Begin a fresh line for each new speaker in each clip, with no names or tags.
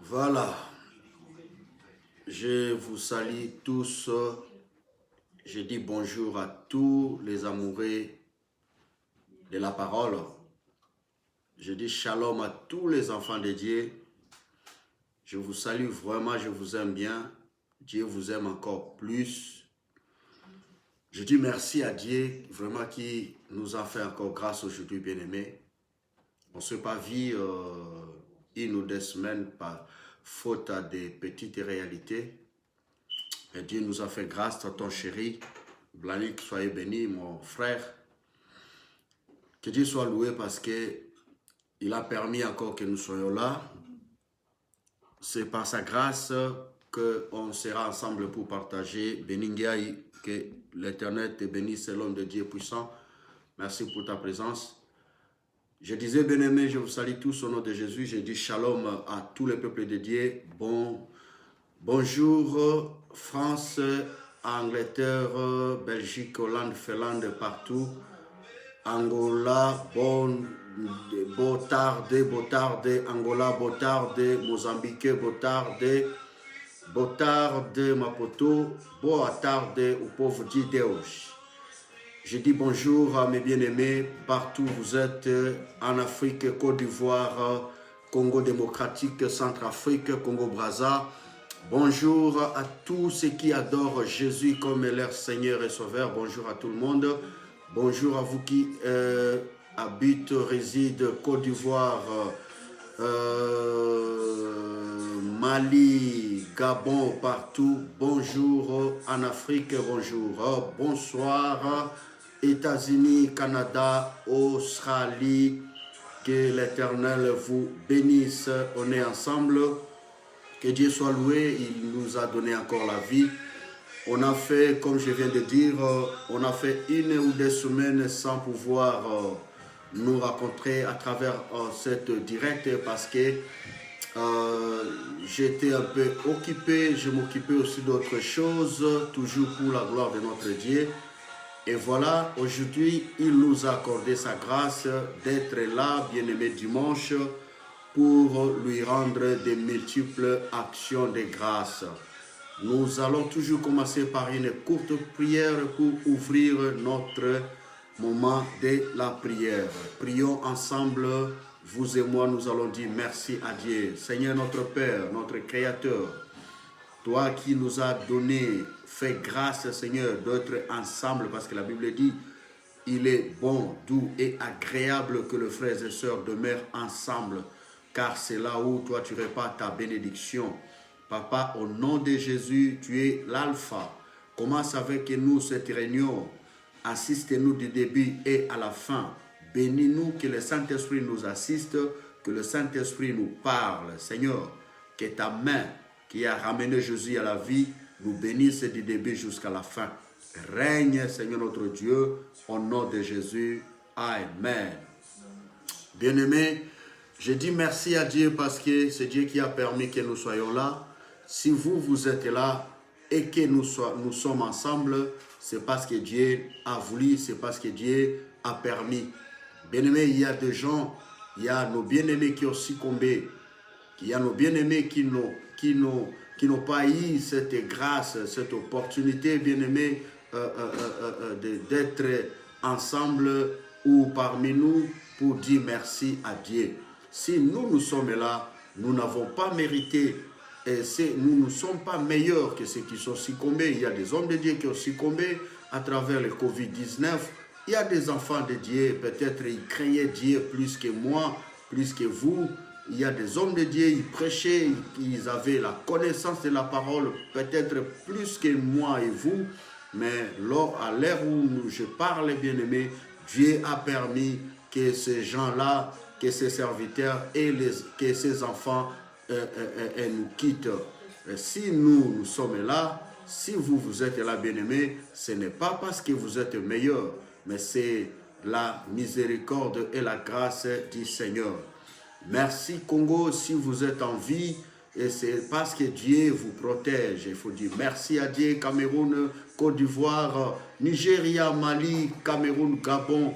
Voilà, je vous salue tous. Je dis bonjour à tous les amoureux de la parole. Je dis shalom à tous les enfants de Dieu. Je vous salue vraiment, je vous aime bien. Dieu vous aime encore plus. Je dis merci à Dieu, vraiment qui nous a fait encore grâce aujourd'hui, bien-aimés. On ne s'est pas vu une ou deux semaines par faute à des petites réalités. Et Dieu nous a fait grâce, tonton chéri. Blanique, soyez béni, mon frère. Que Dieu soit loué parce qu'il a permis encore que nous soyons là. C'est par sa grâce qu'on sera ensemble pour partager. Beningiaï, que l'Éternel te bénisse, l'homme de Dieu puissant. Merci pour ta présence. Je disais, bien-aimés, je vous salue tous au nom de Jésus. Je dis shalom à tous les peuples de Dieu. Bonjour, France, Angleterre, Belgique, Hollande, Finlande, partout. Angola, Botarde, Angola, Botarde, Mozambique, Botarde, Maputo, boa tarde, au pauvre de Deus. Je dis bonjour à mes bien-aimés, partout où vous êtes, en Afrique, Côte d'Ivoire, Congo démocratique, Centrafrique, Congo-Brazza. Bonjour à tous ceux qui adorent Jésus comme leur Seigneur et Sauveur. Bonjour à tout le monde. Bonjour à vous qui habitent, résident, Côte d'Ivoire, Mali, Gabon, partout. Bonjour en Afrique, bonjour. Bonsoir, États-Unis, Canada, Australie. Que l'Éternel vous bénisse. On est ensemble. Que Dieu soit loué. Il nous a donné encore la vie. On a fait, comme je viens de dire, on a fait une ou deux semaines sans pouvoir nous rencontrer à travers cette directe parce que j'étais un peu occupé, je m'occupais aussi d'autres choses, toujours pour la gloire de notre Dieu. Et voilà, aujourd'hui, il nous a accordé sa grâce d'être là, bien-aimé dimanche, pour lui rendre de multiples actions de grâce. Nous allons toujours commencer par une courte prière pour ouvrir notre moment de la prière. Prions ensemble, vous et moi, nous allons dire merci à Dieu. Seigneur notre Père, notre Créateur, toi qui nous as donné, fait grâce Seigneur d'être ensemble parce que la Bible dit, il est bon, doux et agréable que les frères et sœurs demeurent ensemble car c'est là où toi tu répands ta bénédiction. Papa, au nom de Jésus, tu es l'alpha. Commence avec nous cette réunion. Assiste-nous du début et à la fin. Bénis-nous, que le Saint-Esprit nous assiste, que le Saint-Esprit nous parle. Seigneur, que ta main qui a ramené Jésus à la vie nous bénisse du début jusqu'à la fin. Règne, Seigneur notre Dieu, au nom de Jésus. Amen. Bien-aimés, je dis merci à Dieu parce que c'est Dieu qui a permis que nous soyons là. Si vous êtes là et que nous sommes ensemble, c'est parce que Dieu a voulu, c'est parce que Dieu a permis. Bien-aimés, il y a des gens, il y a nos bien-aimés qui ont succombé, il y a nos bien-aimés qui n'ont pas eu cette grâce, cette opportunité, bien-aimés, d'être ensemble ou parmi nous pour dire merci à Dieu. Si nous sommes là, nous n'avons pas mérité. Et nous ne sommes pas meilleurs que ceux qui sont succombés. Il y a des hommes de Dieu qui ont succombé à travers le Covid-19. Il y a des enfants de Dieu, peut-être ils craignaient Dieu plus que moi, plus que vous. Il y a des hommes de Dieu, ils prêchaient, ils avaient la connaissance de la parole, peut-être plus que moi et vous. Mais à l'heure où je parle, bien-aimés, Dieu a permis que ces gens-là, que ces serviteurs et que ces enfants nous quittent. Si nous sommes là, si vous êtes là, bien-aimés, ce n'est pas parce que vous êtes meilleurs, mais c'est la miséricorde et la grâce du Seigneur. Merci Congo, si vous êtes en vie, et c'est parce que Dieu vous protège. Il faut dire merci à Dieu. Cameroun, Côte d'Ivoire, Nigeria, Mali, Cameroun, Gabon,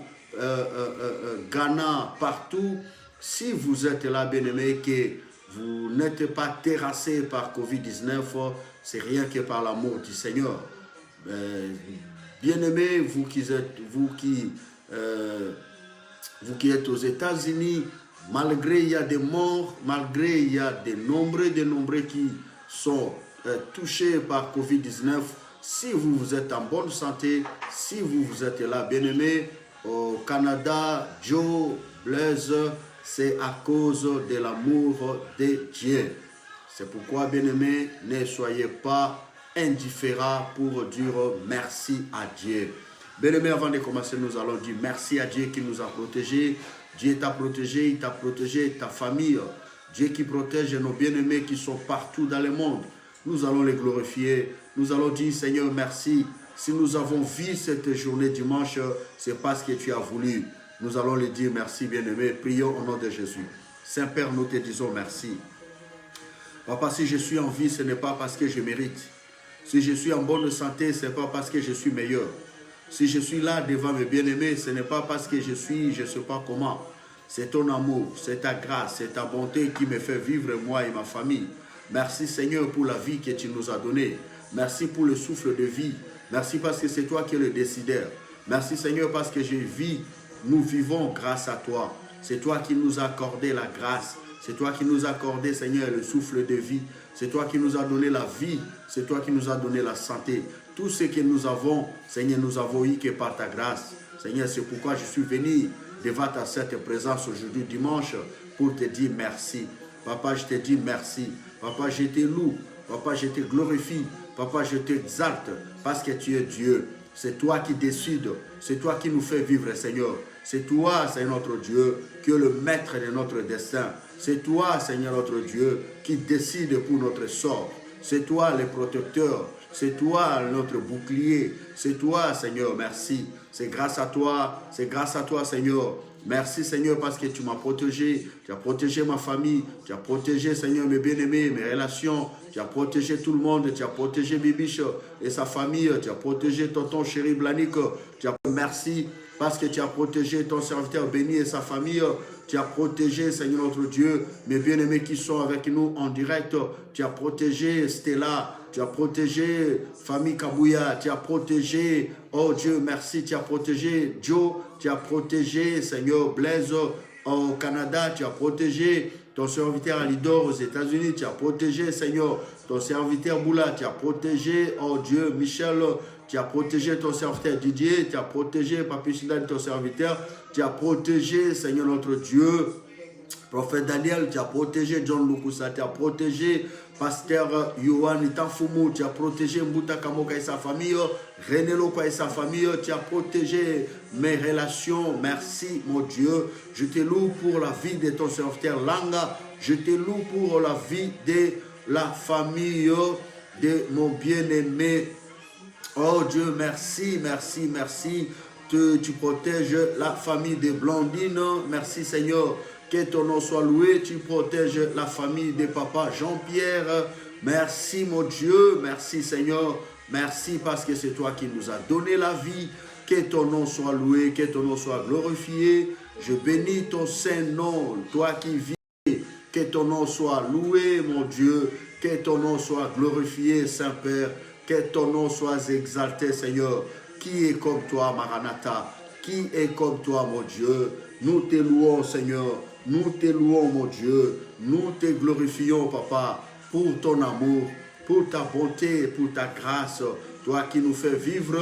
Ghana, partout. Si vous êtes là, bien-aimés, que vous n'êtes pas terrassé par Covid-19, c'est rien que par l'amour du Seigneur. Bien-aimés, vous qui êtes aux États-Unis, malgré il y a des morts, malgré il y a des nombreux qui sont touchés par Covid-19, si vous êtes en bonne santé, si vous êtes là, bien-aimés, au Canada, Joe, Blaise, c'est à cause de l'amour de Dieu. C'est pourquoi, bien-aimés, ne soyez pas indifférents pour dire merci à Dieu. Bien-aimés, avant de commencer, nous allons dire merci à Dieu qui nous a protégés. Dieu t'a protégé, il t'a protégé, ta famille. Dieu qui protège nos bien-aimés qui sont partout dans le monde. Nous allons les glorifier. Nous allons dire, Seigneur, merci. Si nous avons vu cette journée dimanche, c'est parce que tu as voulu. Nous allons le dire merci, bien-aimés. Prions au nom de Jésus. Saint-Père, nous te disons merci. Papa, si je suis en vie, ce n'est pas parce que je mérite. Si je suis en bonne santé, ce n'est pas parce que je suis meilleur. Si je suis là devant mes bien-aimés, ce n'est pas parce que je ne sais pas comment. C'est ton amour, c'est ta grâce, c'est ta bonté qui me fait vivre moi et ma famille. Merci Seigneur pour la vie que tu nous as donnée. Merci pour le souffle de vie. Merci parce que c'est toi qui es le décideur. Merci Seigneur parce que je vis, nous vivons grâce à toi. C'est toi qui nous as accordé la grâce. C'est toi qui nous as accordé Seigneur le souffle de vie. C'est toi qui nous as donné la vie. C'est toi qui nous as donné la santé. Tout ce que nous avons, Seigneur, nous avons eu que par ta grâce. Seigneur, c'est pourquoi je suis venu devant ta sainte présence aujourd'hui dimanche pour te dire merci. Papa, je te dis merci. Papa, je te loue. Papa, je te glorifie. Papa, je t'exalte parce que tu es Dieu. C'est toi qui décides. C'est toi qui nous fais vivre, Seigneur. C'est toi, Seigneur notre Dieu, qui es le maître de notre destin. C'est toi, Seigneur notre Dieu, qui décide pour notre sort. C'est toi le protecteur. C'est toi notre bouclier. C'est toi, Seigneur, merci. C'est grâce à toi, Seigneur. Merci, Seigneur, parce que tu m'as protégé. Tu as protégé ma famille. Tu as protégé, Seigneur, mes bien-aimés, mes relations. Tu as protégé tout le monde. Tu as protégé Bibiche et sa famille. Tu as protégé tonton chéri Blanik. Merci parce que tu as protégé ton serviteur béni et sa famille. Tu as protégé, Seigneur notre Dieu, mes bien-aimés qui sont avec nous en direct. Tu as protégé Stella. Tu as protégé famille Kabouya. Tu as protégé, oh Dieu, merci. Tu as protégé Joe. Tu as protégé, Seigneur, Blaise au Canada. Tu as protégé ton serviteur Alidor aux États-Unis. Tu as protégé, Seigneur, ton serviteur Boula. Tu as protégé, oh Dieu, Michel. Tu as protégé ton serviteur Didier. Tu as protégé Papi Silan, ton serviteur. Tu as protégé, Seigneur notre Dieu, prophète Daniel. Tu as protégé John Lukusa. Tu as protégé Pasteur Yohan Itanfumu. Tu as protégé Mbuta Kamoka et sa famille. René Loko et sa famille. Tu as protégé mes relations. Merci, mon Dieu. Je te loue pour la vie de ton serviteur Langa. Je te loue pour la vie de la famille de mon bien-aimé. Oh Dieu, merci, merci, merci. Tu protèges la famille de Blandine. Merci Seigneur. Que ton nom soit loué. Tu protèges la famille de papa Jean-Pierre. Merci mon Dieu. Merci Seigneur. Merci parce que c'est toi qui nous as donné la vie. Que ton nom soit loué. Que ton nom soit glorifié. Je bénis ton saint nom. Toi qui vis. Que ton nom soit loué mon Dieu. Que ton nom soit glorifié Saint-Père. Que ton nom soit exalté, Seigneur. Qui est comme toi, Maranatha? Qui est comme toi, mon Dieu? Nous te louons, Seigneur. Nous te louons, mon Dieu. Nous te glorifions, Papa, pour ton amour, pour ta bonté, pour ta grâce. Toi qui nous fais vivre.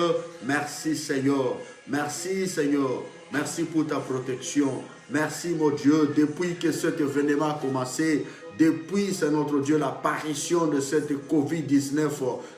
Merci, Seigneur. Merci, Seigneur. Merci pour ta protection. Merci, mon Dieu. Depuis que cet événement a commencé, depuis, c'est notre Dieu, l'apparition de cette Covid-19,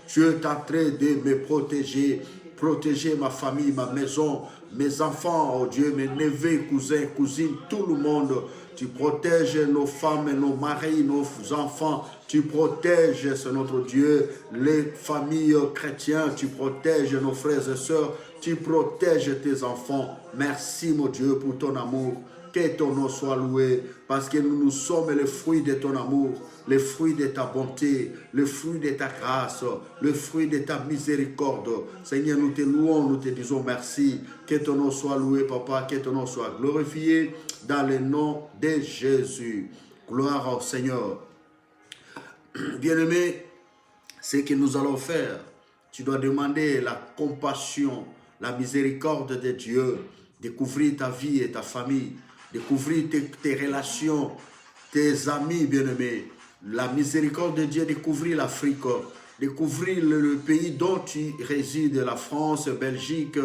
tu es en train de me protéger. Protéger ma famille, ma maison, mes enfants, oh Dieu, mes neveux, cousins, cousines, tout le monde. Tu protèges nos femmes, nos maris, nos enfants. Tu protèges, c'est notre Dieu, les familles chrétiennes. Tu protèges nos frères et sœurs. Tu protèges tes enfants. Merci, mon Dieu, pour ton amour. Que ton nom soit loué, parce que nous sommes les fruits de ton amour, les fruits de ta bonté, les fruits de ta grâce, le fruit de ta miséricorde. Seigneur, nous te louons, nous te disons merci. Que ton nom soit loué, Papa, que ton nom soit glorifié dans le nom de Jésus. Gloire au Seigneur. Bien-aimé, ce que nous allons faire, tu dois demander la compassion, la miséricorde de Dieu, découvrir ta vie et ta famille, découvrir tes relations, tes amis bien-aimés, la miséricorde de Dieu, découvrir l'Afrique, découvrir le pays dont tu résides, la France, Belgique,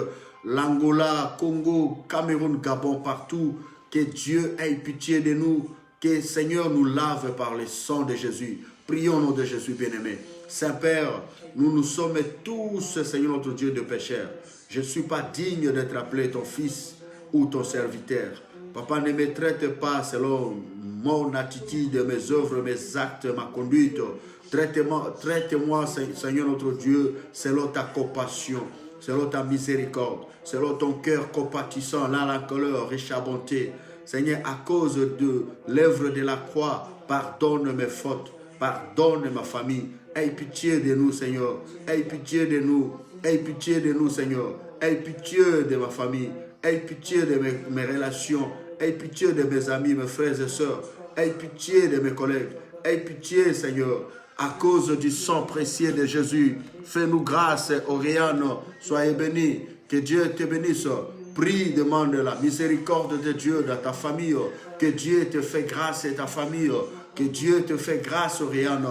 l'Angola, Congo, Cameroun, Gabon, partout. Que Dieu ait pitié de nous, que le Seigneur nous lave par le sang de Jésus. Prions au nom de Jésus bien-aimé. Saint-Père, nous sommes tous, Seigneur notre Dieu, de pécheurs. Je ne suis pas digne d'être appelé ton fils ou ton serviteur. Papa, ne me traite pas selon mon attitude, mes œuvres, mes actes, ma conduite. Traite-moi, Seigneur notre Dieu, selon ta compassion, selon ta miséricorde, selon ton cœur compatissant, là la colère, riche à bonté. Seigneur, à cause de l'œuvre de la croix, pardonne mes fautes, pardonne ma famille. Aie pitié de nous, Seigneur. Aie pitié de nous. Aie pitié de nous, Seigneur. Aie pitié de ma famille. Aie pitié de mes relations. Aie pitié de mes amis, mes frères et sœurs. Aie pitié de mes collègues. Aie pitié, Seigneur. À cause du sang précieux de Jésus, fais-nous grâce, Oriane. Soyez bénis. Que Dieu te bénisse. Prie, demande la miséricorde de Dieu dans ta famille. Que Dieu te fait grâce et ta famille. Que Dieu te fait grâce, Oriane.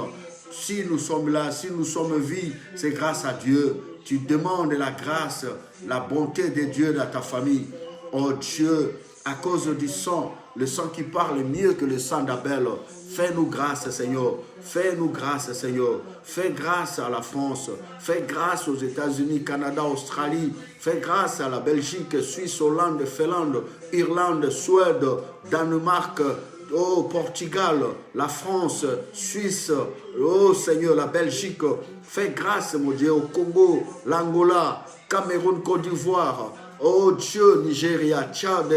Si nous sommes là, si nous sommes vivants, c'est grâce à Dieu. Tu demandes la grâce, la bonté de Dieu dans ta famille. Oh Dieu, à cause du sang, le sang qui parle mieux que le sang d'Abel, fais-nous grâce, Seigneur. Fais-nous grâce, Seigneur. Fais grâce à la France. Fais grâce aux États-Unis, Canada, Australie. Fais grâce à la Belgique, Suisse, Hollande, Finlande, Irlande, Suède, Danemark, oh, Portugal, la France, Suisse, oh Seigneur, la Belgique. Fais grâce, mon Dieu, au Congo, l'Angola, Cameroun, Côte d'Ivoire, oh Dieu, Nigeria, Tchad,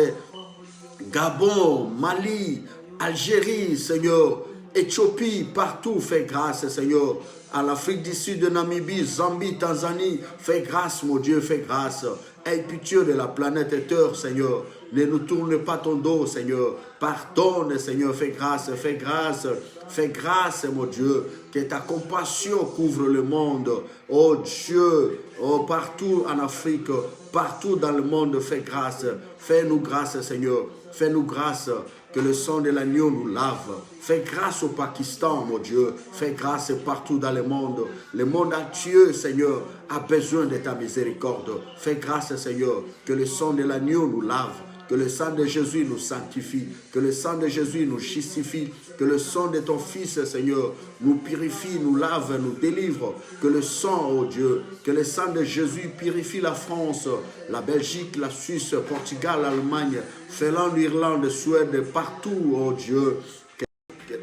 Gabon, Mali, Algérie, Seigneur, Éthiopie, partout, fais grâce, Seigneur. À l'Afrique du Sud, Namibie, Zambie, Tanzanie, fais grâce, mon Dieu, fais grâce. Aie pitié de la planète Terre, Seigneur. Ne nous tourne pas ton dos, Seigneur. Pardonne, Seigneur, fais grâce, fais grâce. Fais grâce, mon Dieu, que ta compassion couvre le monde. Oh Dieu, oh, partout en Afrique, partout dans le monde, fais grâce. Fais-nous grâce, Seigneur. Fais-nous grâce, que le sang de l'agneau nous lave. Fais grâce au Pakistan, mon Dieu. Fais grâce partout dans le monde. Le monde entier, Seigneur, a besoin de ta miséricorde. Fais grâce, Seigneur, que le sang de l'agneau nous lave. Que le sang de Jésus nous sanctifie. Que le sang de Jésus nous justifie. Que le sang de ton Fils, Seigneur, nous purifie, nous lave, nous délivre. Que le sang, oh Dieu, que le sang de Jésus purifie la France, la Belgique, la Suisse, Portugal, l'Allemagne, Finlande, Irlande, Suède, partout, oh Dieu.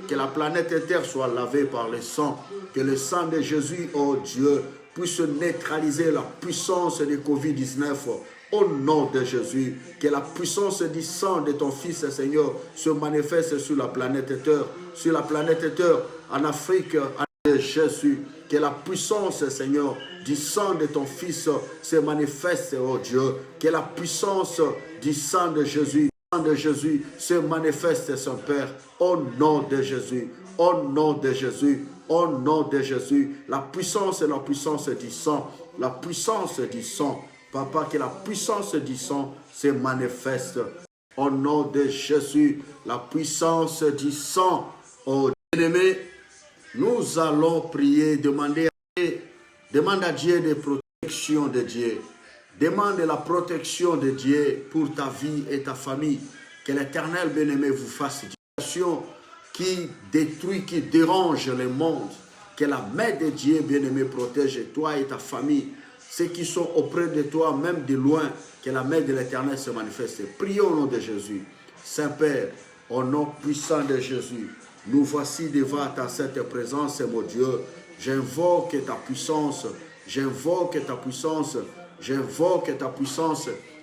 Que la planète Terre soit lavée par le sang. Que le sang de Jésus, oh Dieu, puisse neutraliser la puissance de Covid-19. Au nom de Jésus, que la puissance du sang de ton Fils, Seigneur, se manifeste sur la planète Terre, en Afrique, en Jésus. Que la puissance, Seigneur, du sang de ton Fils se manifeste, oh Dieu. Que la puissance du sang de Jésus, se manifeste, son Père, au nom de Jésus, au nom de Jésus, au nom de Jésus. La puissance du sang, la puissance du sang. Papa, que la puissance du sang se manifeste. Au nom de Jésus, la puissance du sang. Oh bien-aimé, nous allons prier, demande à Dieu de protection de Dieu. Demande la protection de Dieu pour ta vie et ta famille. Que l'Éternel bien-aimé vous fasse une situation qui détruit, qui dérange le monde. Que la main de Dieu bien-aimé protège toi et ta famille. Ceux qui sont auprès de toi, même de loin, que la main de l'Éternel se manifeste. Prions au nom de Jésus. Saint-Père, au nom puissant de Jésus, nous voici devant ta sainte présence, mon Dieu. J'invoque ta puissance, j'invoque ta puissance, j'invoque ta puissance,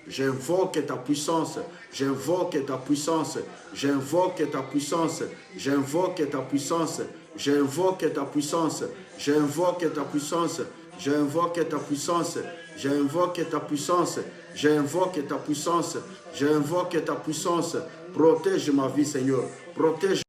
j'invoque ta puissance, j'invoque ta puissance, j'invoque ta puissance, j'invoque ta puissance, j'invoque ta puissance, j'invoque ta puissance. J'invoque ta puissance, j'invoque ta puissance, j'invoque ta puissance, j'invoque ta puissance. Protège ma vie, Seigneur. Protège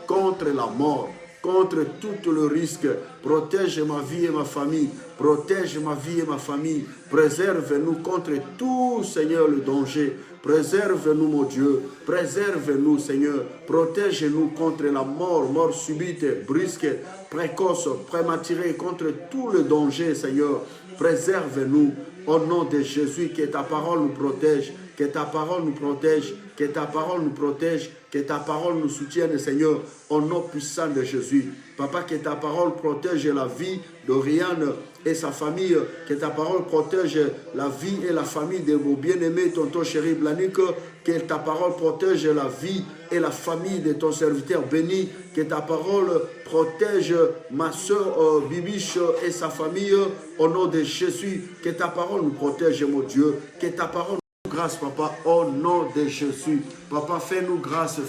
contre la mort, contre tout le risque. Protège ma vie et ma famille. Protège ma vie et ma famille. Préserve-nous contre tout, Seigneur, le danger. Préserve-nous, mon Dieu. Préserve-nous, Seigneur. Protège-nous contre la mort, mort subite, brusque, précoce, prématurée, contre tout le danger, Seigneur. Préserve-nous au nom de Jésus, que ta parole nous protège, que ta parole nous protège, que ta parole nous protège, que ta parole nous soutienne, Seigneur, au nom puissant de Jésus. Papa, que ta parole protège la vie d'Oriane et sa famille, que ta parole protège la vie et la famille de vos bien-aimés, tonton chéri Blanique, que ta parole protège la vie et la famille de ton serviteur béni, que ta parole protège ma soeur Bibiche et sa famille, au nom de Jésus, que ta parole nous protège, mon Dieu, que ta parole nous grâce, Papa, au nom de Jésus. Papa, fais-nous grâce,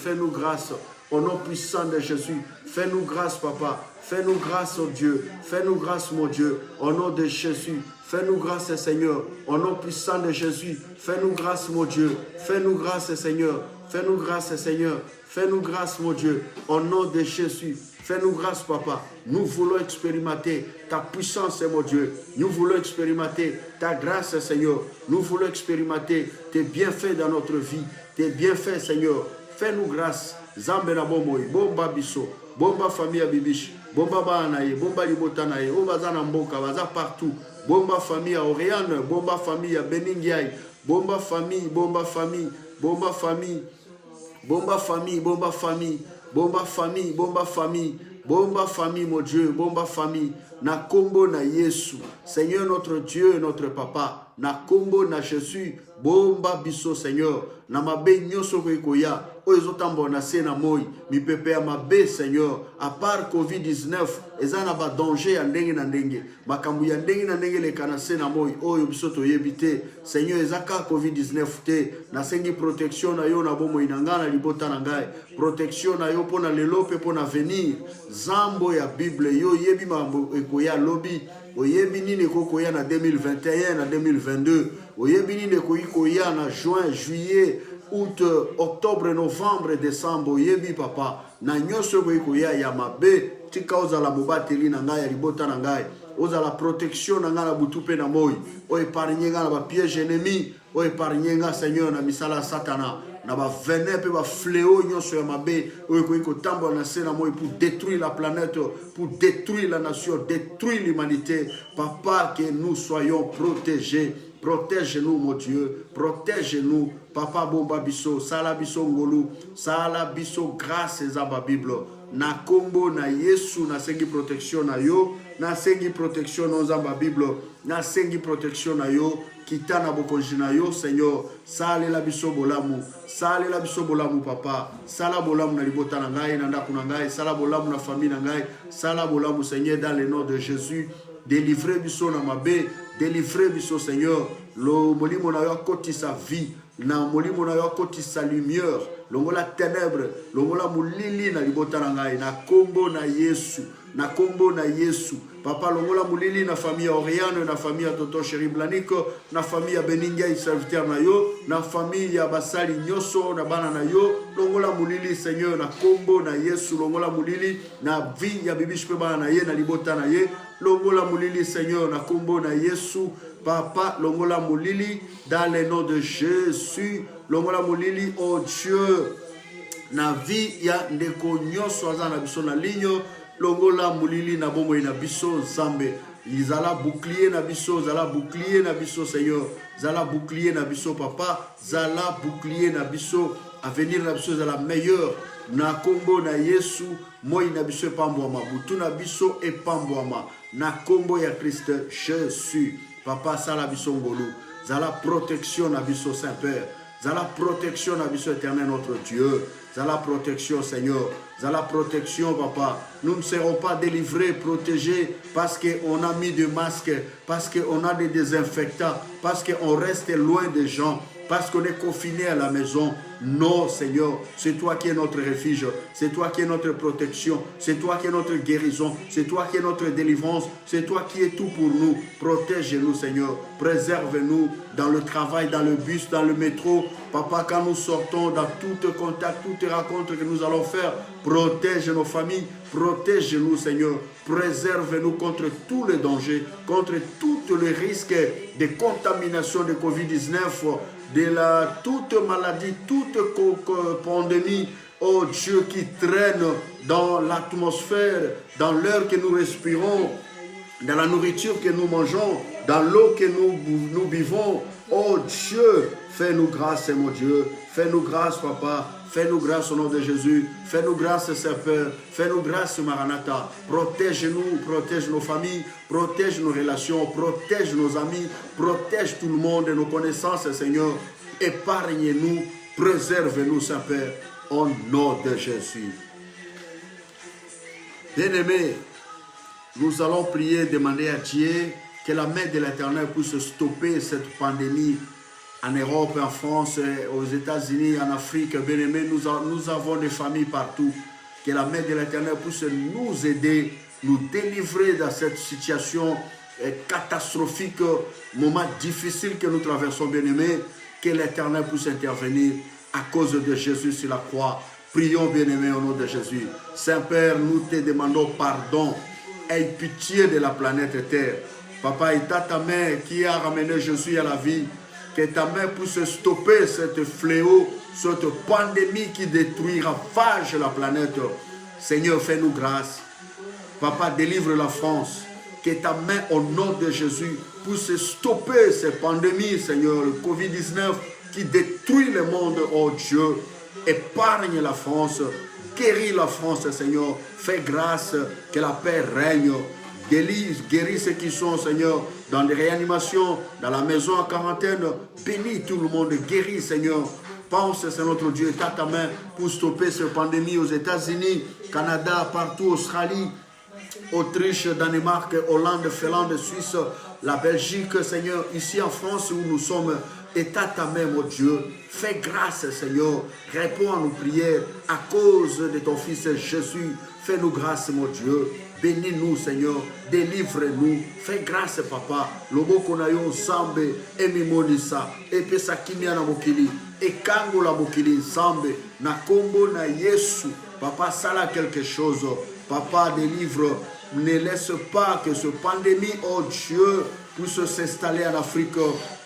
au nom puissant de Jésus. Fais-nous grâce, Papa. Fais-nous grâce, oh Dieu. Fais-nous grâce, mon Dieu, au nom de Jésus. Fais-nous grâce, Seigneur, au nom puissant de Jésus. Fais-nous grâce, mon Dieu. Fais-nous grâce, Seigneur. Fais-nous grâce, Seigneur. Fais-nous grâce, mon Dieu, au nom de Jésus. Fais-nous grâce, Papa. Nous voulons expérimenter ta puissance, mon Dieu. Nous voulons expérimenter ta grâce, Seigneur. Nous voulons expérimenter tes bienfaits dans notre vie. Tes bienfaits, Seigneur. Fais-nous grâce. Zambena bomoi, bomba biso, bomba famille Bibiche, bomba banaye, bomba libotanaye, obazana mboka, baza partout. Bomba famille Oriane, bomba famille Beningiaï, bomba famille, bomba famille, bomba famille, bomba famille, bomba famille, bomba famille, bomba famille, bomba famille, mon Dieu, bomba famille. Na kombo na Yesu, Seigneur notre Dieu, notre Papa. Na kombo na Jésus, bomba biso Seigneur. Na mabe nyoso koya, oezotambo na se na moi, mi pepe ya mabe Seigneur. À part COVID-19, ezana ba danger ya ndenge na ndenge. Makambu ya ndenge na ndenge le kana se na moi, oyo biso toyebite. Seigneur ezaka COVID-19 te, na sengi protection na yo na bomo inangana libota na ngai. Protection na yo pona lelo pe pona venir. Zambo ya Bible yo yebi mambo ekoya lobby. Oyebi nini kokoya na 2021 na 2022. Oyebi nini koya na juin, juillet, août, octobre, novembre, décembre. Oyebi papa na nyoso koya ya mabe tika ozala mobateli na ngai ya libota na ngai. Ozala protection na ngai na butu pe na moi. O épargner nga na ba piège ennemi. O épargner nga Seigneur na misala satana. Na ba venin pe ba fléau nyonso ya mabe oyo ko tambola na se na moi pour détruire la planète, pour détruire la nation, détruire l'humanité. Papa, que nous soyons protégés. Protège-nous, mon Dieu. Protège-nous. Papa bomba biso, sala biso ngolu, sala biso grâce à ba Bible. Na kombo na Yesu na sengi protection na yo, na sengi protection na zamba Bible, na sengi protection na yo. Kitana bokonji na yo, Seigneur. Sale la biso bolamu. Sale la biso bolamu, papa. Sala bolamu na libota na ngai, na ndaku na ngai. Sala bolamu na famille na ngai. Sala bolamu, Seigneur, dans le nom de Jésus. Délivrez biso na mabe. Délivrez biso, Seigneur. Lo molimo na yo koti sa vie. Na molimo na yo koti sa lumière. Longola ténèbre. Longola mulili na libota na ngai. Na kombo na Yesu. Na kombo na Yesu. Papa longola mulili na famille Oriane, na famille tonton chéri Blanique, na famille Beningia serviteur na yo, na famille basali nyoso na bana na yo, longola mulili Seigneur na kombo na Yesu, longola mulili na vie ya Bibiche pe bana na ye na libota na ye, longola mulili Seigneur na kombo na Yesu. Papa longola mulili dans le nom de Jésus, longola mulili oh Dieu na vie ya ndeko nyoso azana biso na ligne. Longola mulili na bomo na biso zambe. Izala bouclier na biso, zala bouclier na biso Seigneur. Zala bouclier na biso papa, zala bouclier na biso. Avenir na biso zala meilleur. Na kombo na Yesu, moi na biso pambwama, butu na biso e pambwama. Na kombo ya Christ Jésus. Papa sala biso ngolu. Zala protection na biso Saint-Père. Zala protection na biso éternel notre Dieu. Zala protection Seigneur. Zala protection papa. Nous ne serons pas délivrés, protégés parce qu'on a mis des masques, parce qu'on a des désinfectants, parce qu'on reste loin des gens, parce qu'on est confiné à la maison. Non Seigneur, c'est toi qui es notre refuge, c'est toi qui es notre protection, c'est toi qui es notre guérison, c'est toi qui es notre délivrance, c'est toi qui es tout pour nous. Protège-nous Seigneur, préserve-nous dans le travail, dans le bus, dans le métro. Papa, quand nous sortons dans tout contact, toute rencontre que nous allons faire, protège nos familles, protège-nous, Seigneur. Préserve-nous contre tous les dangers, contre tous les risques de contamination de Covid-19, de toute maladie, toute pandémie, oh Dieu, qui traîne dans l'atmosphère, dans l'air que nous respirons, dans la nourriture que nous mangeons, dans l'eau que nous buvons. Oh Dieu, fais-nous grâce, mon Dieu. Fais-nous grâce, Papa. Fais-nous grâce au nom de Jésus. Fais-nous grâce, Seigneur. Fais-nous grâce, Maranatha. Protège-nous, protège nos familles, protège nos relations, protège nos amis, protège tout le monde et nos connaissances, Seigneur. Épargne-nous, préserve-nous, Saint-Père, au nom de Jésus. Bien-aimés, nous allons prier, demander à Dieu que la main de l'Éternel puisse stopper cette pandémie en Europe, en France, aux États-Unis, en Afrique. Bien-aimés, nous avons des familles partout. Que la main de l'Éternel puisse nous aider, nous délivrer dans cette situation catastrophique, moment difficile que nous traversons, bien-aimés. Que l'Éternel puisse intervenir à cause de Jésus sur la croix. Prions, bien-aimés, au nom de Jésus. Saint-Père, nous te demandons pardon. Aie pitié de la planète Terre. Papa, et ta main qui a ramené Jésus à la vie, que ta main puisse stopper cette fléau, cette pandémie qui détruit, ravage la planète. Seigneur, fais-nous grâce. Papa, délivre la France. Que ta main, au nom de Jésus, puisse stopper cette pandémie, Seigneur, le Covid-19 qui détruit le monde, oh Dieu. Épargne la France, guéris la France, Seigneur. Fais grâce, que la paix règne. Guéris ceux qui sont, Seigneur, dans des réanimations, dans la maison en quarantaine. Bénis tout le monde, guéris, Seigneur. Pense, c'est notre Dieu, t'as ta main pour stopper cette pandémie aux États-Unis, Canada, partout, Australie, Autriche, Danemark, Hollande, Finlande, Suisse, la Belgique, Seigneur, ici en France où nous sommes. Et t'as ta main, mon Dieu. Fais grâce, Seigneur. Réponds à nos prières à cause de ton Fils Jésus. Fais-nous grâce, mon Dieu. Bénis-nous, Seigneur. Délivre-nous. Fais grâce, Papa. Lobo konayo sambe. Emimonisa. Epesa kimia na mokili. Ekango la mokili sambe. Na kombo na Yesu. Papa, sala quelque chose. Papa, délivre. Ne laisse pas que ce pandémie, oh Dieu, puisse s'installer en Afrique,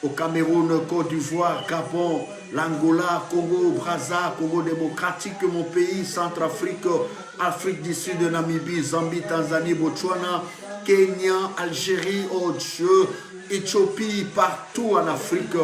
au Cameroun, Côte d'Ivoire, Gabon, l'Angola, Congo, Brazza, Congo démocratique, mon pays, Centrafrique, Afrique du Sud, Namibie, Zambie, Tanzanie, Botswana, Kenya, Algérie, oh Dieu, Éthiopie, partout en Afrique.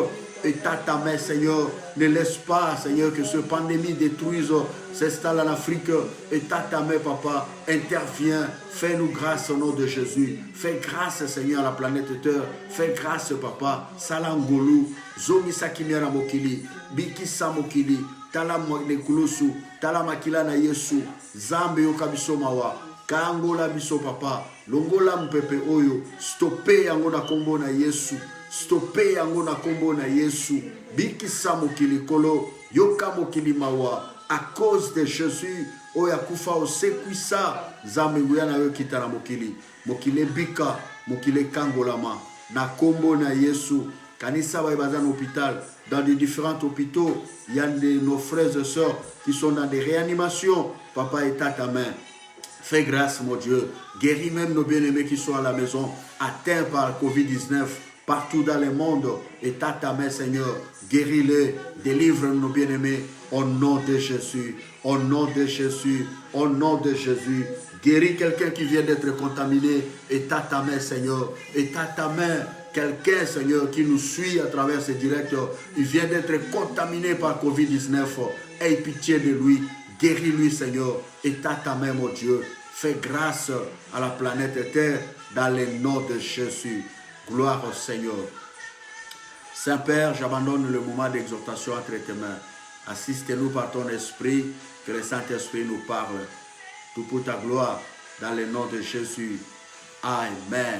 Et ta main, Seigneur, ne laisse pas, Seigneur, que cette pandémie détruise, s'installe en Afrique. Et ta main, Papa, intervient. Fais-nous grâce au nom de Jésus. Fais grâce, Seigneur, à la planète Terre. Fais grâce, Papa. Salangolu, Zomi Sakimiara Mokili, Bikisa Mokili, Tala Nekulusu, Tala Makila na Yesu, Zambe Yokabiso Mawa, Kangola Biso Papa, Longola Mpepe Oyo, stoppe yango na kombo na Yesu. Stoppe yango na kombo na Yesu. Bikisa mokili kolo, yoka mokili mawa. À cause de Jésus, oya kufa osekuisa, zame uyana yo kitana mokili. Mokile bika, mokile kangolama. Na kombo na Yesu. Kanisa wa bazan hôpital, dans des différents hôpitaux, il y a nos frères et sœurs qui sont dans des réanimations. Papa, étends ta main. Fais grâce, mon Dieu. Guéris même nos bien-aimés qui sont à la maison, atteints par le Covid-19. Partout dans le monde, et ta main, Seigneur, guéris-les, délivre nos bien-aimés, au nom de Jésus, au nom de Jésus, au nom de Jésus. Guéris quelqu'un qui vient d'être contaminé, et ta main, Seigneur, et ta main, quelqu'un, Seigneur, qui nous suit à travers ce direct, il vient d'être contaminé par Covid-19, aie pitié de lui, guéris-lui, Seigneur, et ta main, mon Dieu, fais grâce à la planète Terre, dans le nom de Jésus. Gloire au Seigneur. Saint-Père, j'abandonne le moment d'exhortation entre tes mains. Assiste-nous par ton esprit, que le Saint-Esprit nous parle. Tout pour ta gloire, dans le nom de Jésus. Amen.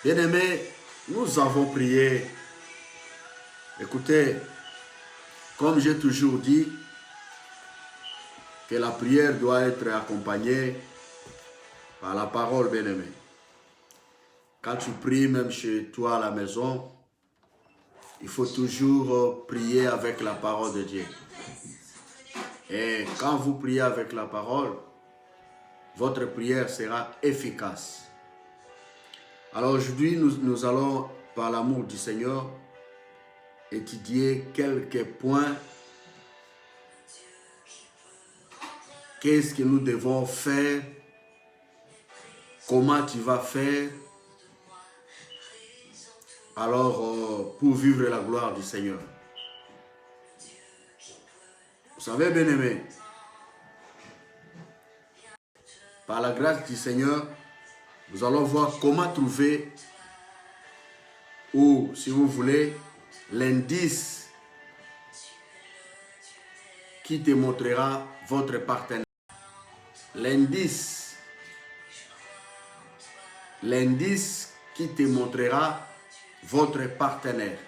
Bien-aimés, nous avons prié. Écoutez, comme j'ai toujours dit, que la prière doit être accompagnée par la parole, bien-aimés. Quand tu pries même chez toi à la maison, il faut toujours prier avec la parole de Dieu. Et quand vous priez avec la parole, votre prière sera efficace. Alors aujourd'hui, nous allons, par l'amour du Seigneur, étudier quelques points. Qu'est-ce que nous devons faire? Comment tu vas faire? Alors, pour vivre la gloire du Seigneur. Vous savez, bien-aimés, par la grâce du Seigneur, nous allons voir comment trouver, ou si vous voulez, l'indice qui te montrera votre partenaire. L'indice qui te montrera votre partenaire.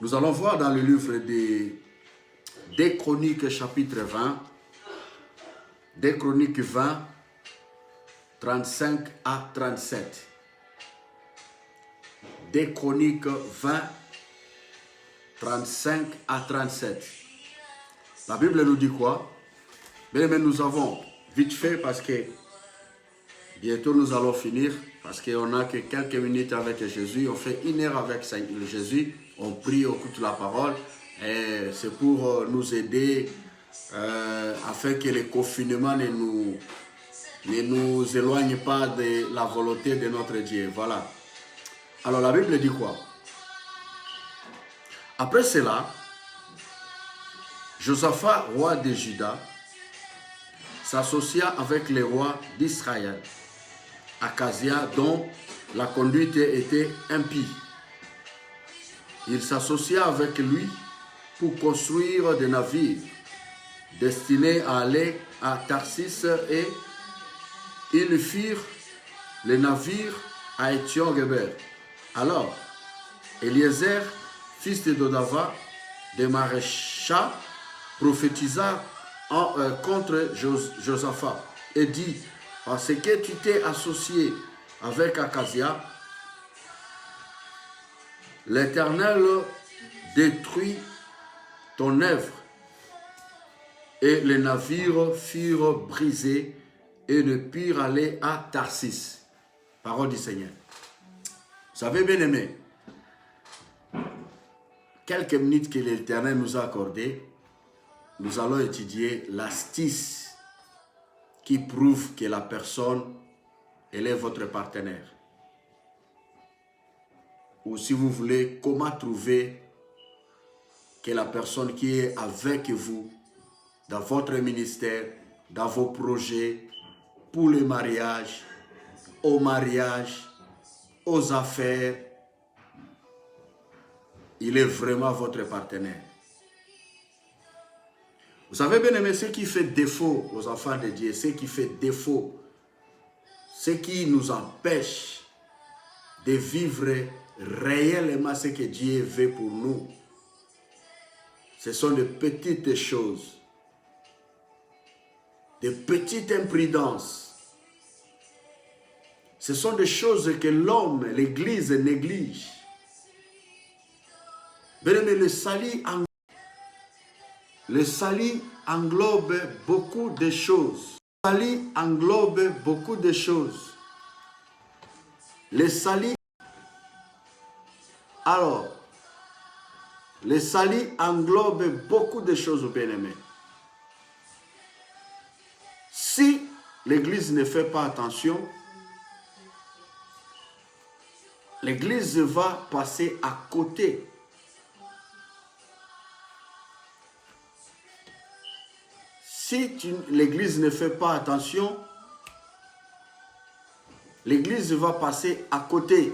Nous allons voir dans le livre des Chroniques chapitre 20, des Chroniques 20, 35 à 37. Des Chroniques 20, 35 à 37. La Bible nous dit quoi? Bien, mais nous avons vite fait parce que bientôt nous allons finir, parce qu'on n'a que quelques minutes avec Jésus. On fait 1 heure avec Jésus, on prie, on écoute la parole. Et c'est pour nous aider afin que le confinement ne nous éloigne pas de la volonté de notre Dieu. Voilà. Alors la Bible dit quoi? Après cela, Josaphat, roi de Juda, s'associa avec les rois d'Israël, Akazia, dont la conduite était impie. Il s'associa avec lui pour construire des navires destinés à aller à Tarsis et ils firent les navires à Étion-Géber. Alors, Eliezer, fils de Dodava, de Maréchal, prophétisa contre Josaphat et dit, parce que tu t'es associé avec Akazia, l'Éternel détruit ton œuvre. Et les navires furent brisés et ne purent aller à Tarsis. Parole du Seigneur. Vous savez, bien aimé, quelques minutes que l'Éternel nous a accordées, nous allons étudier l'astuce qui prouve que la personne, elle est votre partenaire. Ou si vous voulez, comment trouver que la personne qui est avec vous, dans votre ministère, dans vos projets, pour le mariage, au mariage, aux affaires, il est vraiment votre partenaire. Vous savez bien aimé, ce qui fait défaut aux enfants de Dieu, ce qui fait défaut, ce qui nous empêche de vivre réellement ce que Dieu veut pour nous, ce sont de petites choses, de petites imprudences. Ce sont des choses que l'homme, l'Église néglige. Bien aimé, le salut englobe beaucoup de choses. Le salut englobe beaucoup de choses. Le salut, alors, le salut englobe beaucoup de choses, bien-aimés. Si l'Église ne fait pas attention, l'Église va passer à côté. Si l'Église ne fait pas attention, l'Église va passer à côté.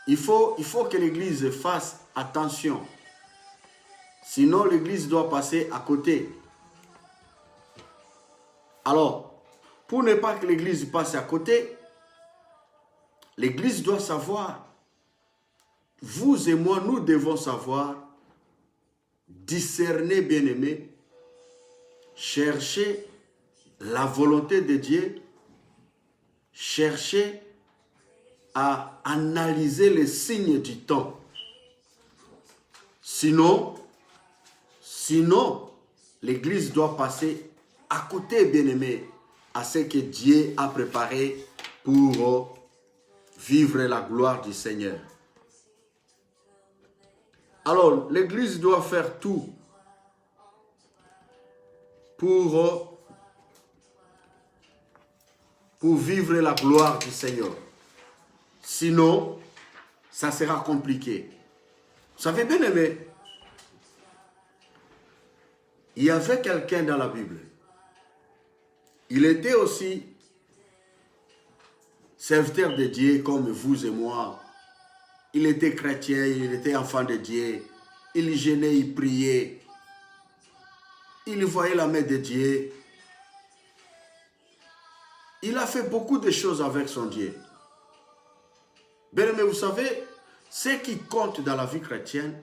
Il faut que l'Église fasse attention. Sinon, l'Église doit passer à côté. Alors, pour ne pas que l'Église passe à côté, l'Église doit savoir, vous et moi, nous devons savoir, discerner, bien-aimés, chercher la volonté de Dieu, chercher à analyser les signes du temps. Sinon, l'Église doit passer à côté, bien-aimé, à ce que Dieu a préparé pour vivre la gloire du Seigneur. Alors, l'Église doit faire tout pour vivre la gloire du Seigneur. Sinon, ça sera compliqué. Vous savez, bien aimé, il y avait quelqu'un dans la Bible. Il était aussi serviteur de Dieu comme vous et moi. Il était chrétien, il était enfant de Dieu. Il jeûnait, il priait. Il voyait la main de Dieu. Il a fait beaucoup de choses avec son Dieu. Bien, mais vous savez, ce qui compte dans la vie chrétienne,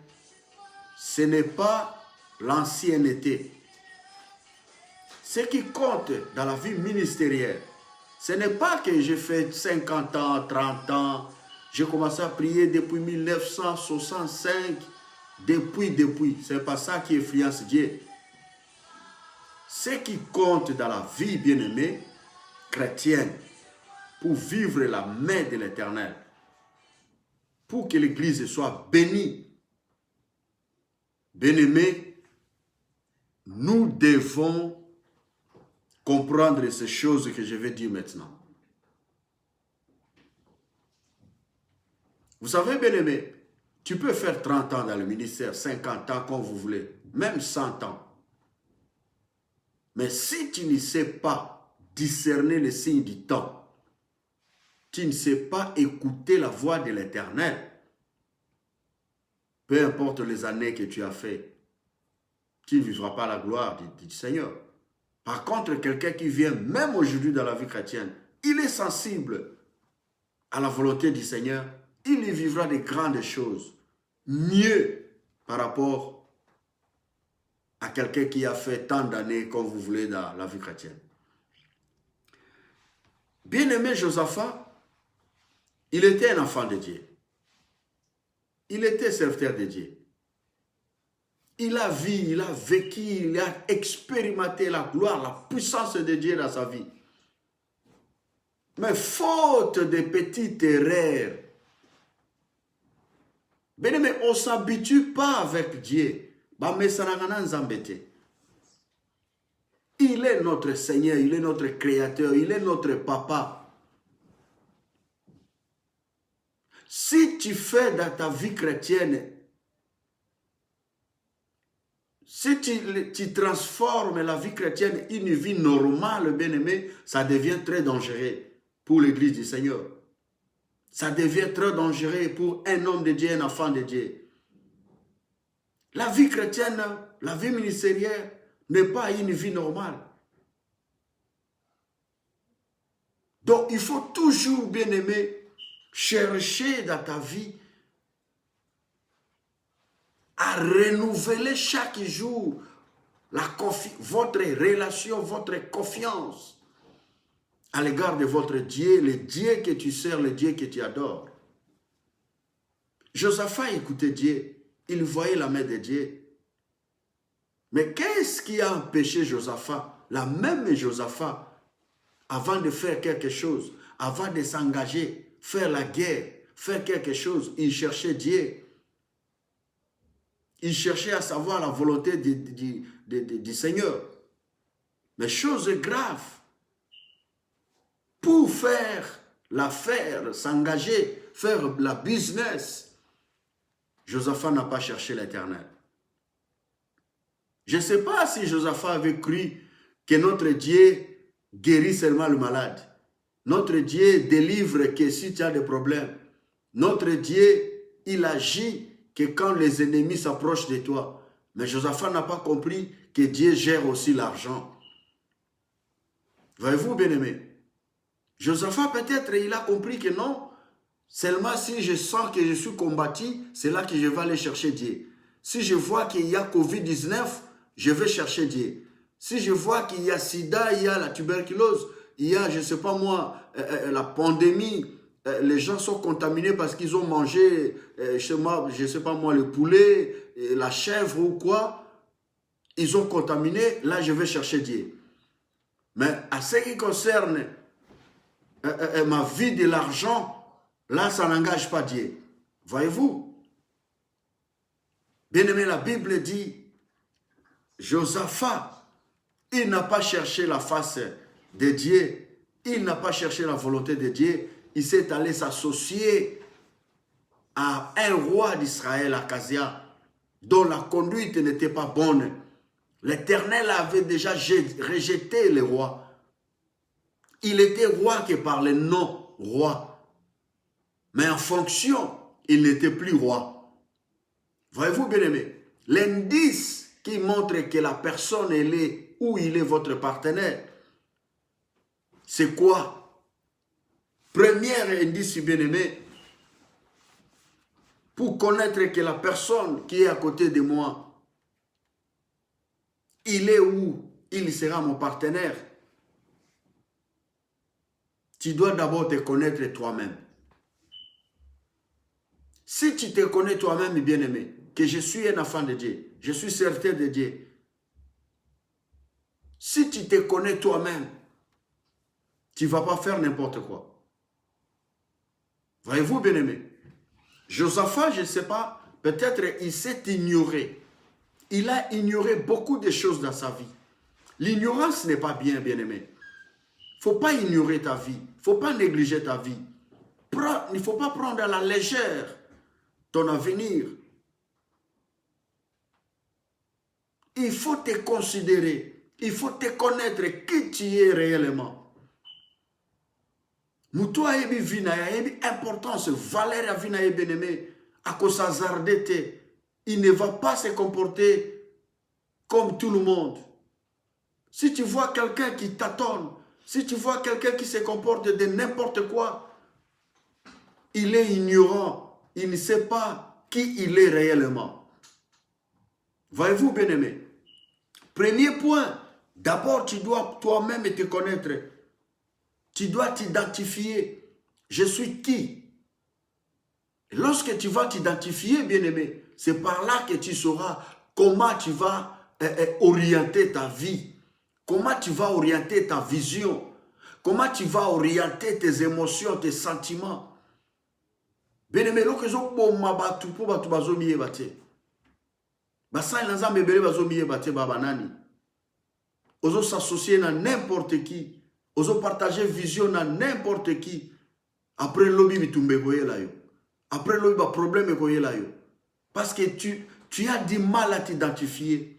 ce n'est pas l'ancienneté. Ce qui compte dans la vie ministérielle, ce n'est pas que j'ai fait 50 ans, 30 ans, j'ai commencé à prier depuis 1965, depuis. Ce n'est pas ça qui influence Dieu. Ce qui compte dans la vie, bien-aimée, chrétienne, pour vivre la main de l'Éternel, pour que l'Église soit bénie. Bien-aimés, nous devons comprendre ces choses que je vais dire maintenant. Vous savez, bien-aimés, tu peux faire 30 ans dans le ministère, 50 ans, comme vous voulez, même 100 ans. Mais si tu ne sais pas discerner les signes du temps, tu ne sais pas écouter la voix de l'Éternel, peu importe les années que tu as fait, tu ne vivras pas la gloire du Seigneur. Par contre, quelqu'un qui vient, même aujourd'hui dans la vie chrétienne, il est sensible à la volonté du Seigneur, il y vivra de grandes choses, mieux par rapport à quelqu'un qui a fait tant d'années, comme vous voulez, dans la vie chrétienne. Bien-aimé Josaphat, il était un enfant de Dieu. Il était serviteur de Dieu. Il a vu, il a vécu, il a expérimenté la gloire, la puissance de Dieu dans sa vie. Mais faute de petites erreurs, bien-aimé, on ne s'habitue pas avec Dieu. Il est notre Seigneur, il est notre Créateur, il est notre Papa. Si tu fais dans ta vie chrétienne, si tu transformes la vie chrétienne en une vie normale, bien-aimé, ça devient très dangereux pour l'Église du Seigneur. Ça devient très dangereux pour un homme de Dieu, un enfant de Dieu. La vie chrétienne, la vie ministérielle n'est pas une vie normale. Donc, il faut toujours, bien-aimé, chercher dans ta vie à renouveler chaque jour votre relation, votre confiance à l'égard de votre Dieu, le Dieu que tu sers, le Dieu que tu adores. Josaphat écoutait Dieu, il voyait la main de Dieu. Mais qu'est-ce qui a empêché Josaphat, la même Josaphat, avant de faire quelque chose, avant de s'engager, faire la guerre, faire quelque chose, il cherchait Dieu. Il cherchait à savoir la volonté du Seigneur. Mais chose grave, pour faire l'affaire, s'engager, faire la business, Josaphat n'a pas cherché l'Éternel. Je ne sais pas si Josaphat avait cru que notre Dieu guérit seulement le malade. Notre Dieu délivre que si tu as des problèmes. Notre Dieu, il agit que quand les ennemis s'approchent de toi. Mais Josaphat n'a pas compris que Dieu gère aussi l'argent. Voyez-vous, bien-aimé? Josaphat, peut-être, il a compris que non, seulement si je sens que je suis combattu, c'est là que je vais aller chercher Dieu. Si je vois qu'il y a Covid-19, je vais chercher Dieu. Si je vois qu'il y a sida, il y a la tuberculose, il y a, je ne sais pas moi, la pandémie, les gens sont contaminés parce qu'ils ont mangé, chez moi, je ne sais pas moi, le poulet, la chèvre ou quoi. Ils ont contaminé, là je vais chercher Dieu. Mais à ce qui concerne ma vie de l'argent, là ça n'engage pas Dieu. Voyez-vous? Bien aimé, la Bible dit, Josaphat, il n'a pas cherché la face de Dieu, il n'a pas cherché la volonté de Dieu, il s'est allé s'associer à un roi d'Israël, Akazia, dont la conduite n'était pas bonne. L'Éternel avait déjà rejeté les rois. Il était roi que par le nom roi. Mais en fonction, il n'était plus roi. Voyez-vous, bien-aimé, l'indice qui montre que la personne, elle est où il est votre partenaire, c'est quoi? Premier indice, bien-aimé, pour connaître que la personne qui est à côté de moi, il est où il sera mon partenaire. Tu dois d'abord te connaître toi-même. Si tu te connais toi-même, bien-aimé, que je suis un enfant de Dieu, je suis certain de Dieu. Si tu te connais toi-même, tu ne vas pas faire n'importe quoi. Voyez-vous, bien-aimé, Josaphat, je ne sais pas, peut-être il s'est ignoré. Il a ignoré beaucoup de choses dans sa vie. L'ignorance n'est pas bien, bien-aimé. Il ne faut pas ignorer ta vie. Il ne faut pas négliger ta vie. Il ne faut pas prendre à la légère ton avenir. Il faut te considérer. Il faut te connaître qui tu es réellement. Mutua ebi vina ya ebi importance, valeur à vina ebi bien-aimé, à cause hasardete. Il ne va pas se comporter comme tout le monde. Si tu vois quelqu'un qui tâtonne, si tu vois quelqu'un qui se comporte de n'importe quoi, il est ignorant. Il ne sait pas qui il est réellement. Voyez-vous, bien-aimé? Premier point, d'abord, tu dois toi-même te connaître. Tu dois t'identifier. Je suis qui? Lorsque tu vas t'identifier, bien-aimé, c'est par là que tu sauras comment tu vas orienter ta vie. Comment tu vas orienter ta vision. Comment tu vas orienter tes émotions, tes sentiments. Bien-aimé, lorsque tu vas ozo s'associer à n'importe qui, ozo partager vision à n'importe qui. Après lobby mitumbe koyela yo. Après lobby ba problème koyela yo. Parce que tu as du mal à t'identifier.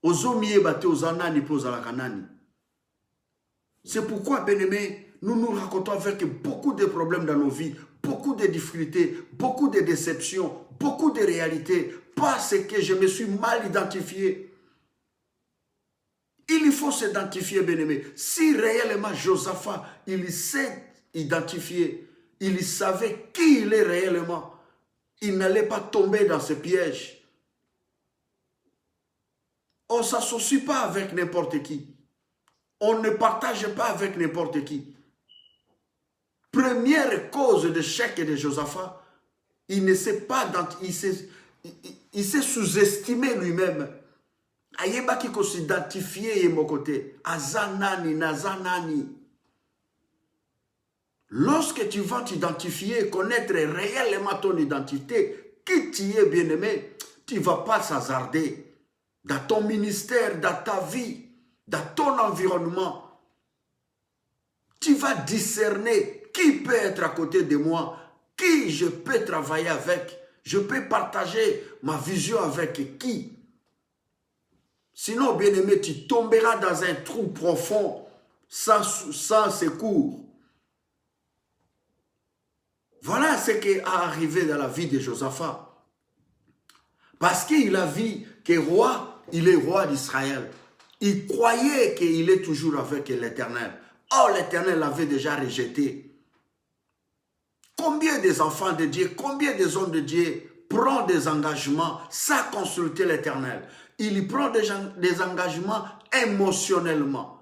Ozo miye bate ozanani po la kanani. C'est pourquoi, bien-aimé, nous nous racontons avec beaucoup de problèmes dans nos vies, beaucoup de difficultés, beaucoup de déceptions, beaucoup de réalités, parce que je me suis mal identifié. Il faut s'identifier, bien-aimé. Si réellement Josaphat, il s'est identifié, il savait qui il est réellement, il n'allait pas tomber dans ce piège. On ne s'associe pas avec n'importe qui. On ne partage pas avec n'importe qui. Première cause d'échec de Josaphat, il ne s'est pas, il s'est sous-estimé lui-même. Ayeba qui s'identifier mon côté. Azanani, nazanani. Lorsque tu vas t'identifier, connaître réellement ton identité, qui tu es, bien-aimé, tu ne vas pas s'hasarder dans ton ministère, dans ta vie, dans ton environnement. Tu vas discerner qui peut être à côté de moi, qui je peux travailler avec, je peux partager ma vision avec qui. Sinon, bien-aimé, tu tomberas dans un trou profond sans secours. Voilà ce qui est arrivé dans la vie de Josaphat. Parce qu'il a vu que roi, il est roi d'Israël. Il croyait qu'il est toujours avec l'Éternel. Or, l'Éternel l'avait déjà rejeté. Combien des enfants de Dieu, combien des hommes de Dieu prennent des engagements sans consulter l'Éternel? Il prend des engagements émotionnellement,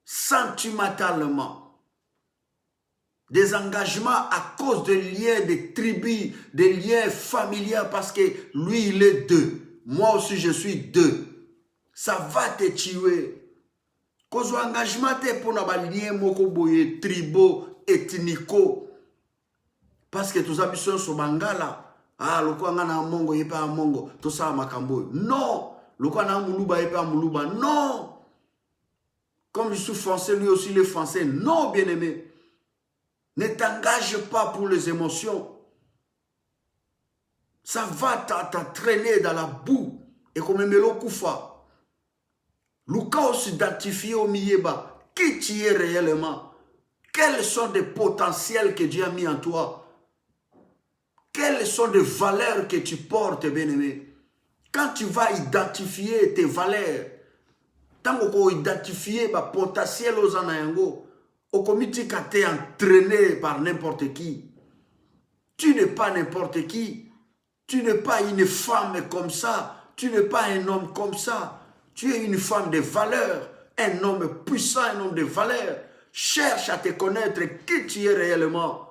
sentimentalement, des engagements à cause des liens, des tribus, des liens familiaux, parce que lui, il est deux. Moi aussi, je suis deux. Ça va te tuer. Cause engagement te pour les liens moko boye tribaux, ethnico. Parce que tous les sont sur Bangala. Ah, le quoi na mongo yepa a mongo, tout ça makambo. Non, le quoi na muluba yepa muluba. Non. Comme je suis français, lui aussi il est français. Non, bien-aimé. Ne t'engage pas pour les émotions. Ça va t'entraîner dans la boue. Et comme Melo Koufa. Lucas s'identifier au Miyeba. Qui tu es réellement? Quels sont les potentiels que Dieu a mis en toi? Quelles sont les valeurs que tu portes, bien-aimé? Quand tu vas identifier tes valeurs, tant que tu identifier le potentiel aux anayango, au comité qui t'es entraîné par n'importe qui. Tu n'es pas n'importe qui. Tu n'es pas une femme comme ça. Tu n'es pas un homme comme ça. Tu es une femme de valeur, un homme puissant, un homme de valeur. Cherche à te connaître qui tu es réellement.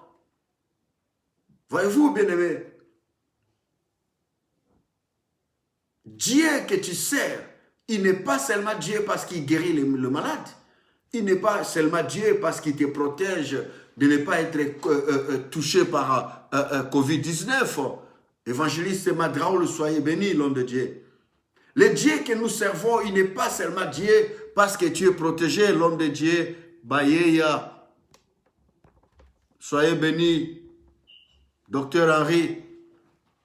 Voyez-vous, bien-aimé, Dieu que tu sers, il n'est pas seulement Dieu parce qu'il guérit le malade. Il n'est pas seulement Dieu parce qu'il te protège de ne pas être touché par Covid-19. Évangéliste Madraoul, soyez béni, l'homme de Dieu. Le Dieu que nous servons, il n'est pas seulement Dieu parce que tu es protégé, l'homme de Dieu. Bayeya, soyez béni. Docteur Henri,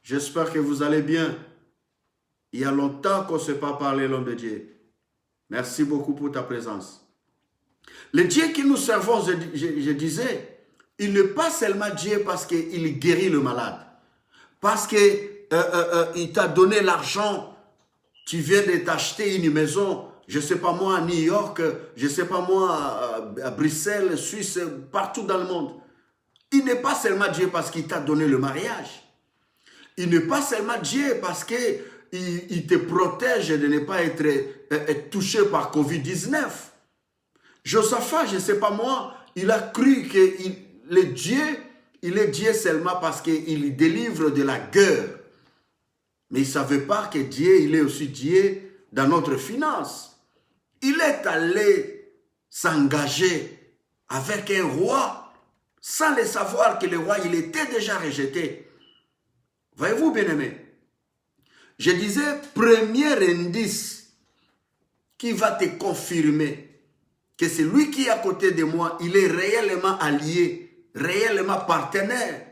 j'espère que vous allez bien. Il y a longtemps qu'on ne s'est pas parlé, l'homme de Dieu. Merci beaucoup pour ta présence. Le Dieu que nous servons, je disais, il n'est pas seulement Dieu parce qu'il guérit le malade. Parce qu'il t'a donné l'argent. Tu viens de t'acheter une maison, je ne sais pas moi, à New York, je ne sais pas moi, à Bruxelles, Suisse, partout dans le monde. Il n'est pas seulement Dieu parce qu'il t'a donné le mariage. Il n'est pas seulement Dieu parce qu'il te protège de ne pas être touché par Covid-19. Josaphat, je ne sais pas moi, il a cru que il est Dieu seulement parce qu'il délivre de la guerre. Mais il ne savait pas que Dieu, il est aussi Dieu dans notre finance. Il est allé s'engager avec un roi sans le savoir que le roi, il était déjà rejeté. Voyez-vous, bien-aimé? Je disais, premier indice qui va te confirmer que celui qui est à côté de moi, il est réellement allié, réellement partenaire.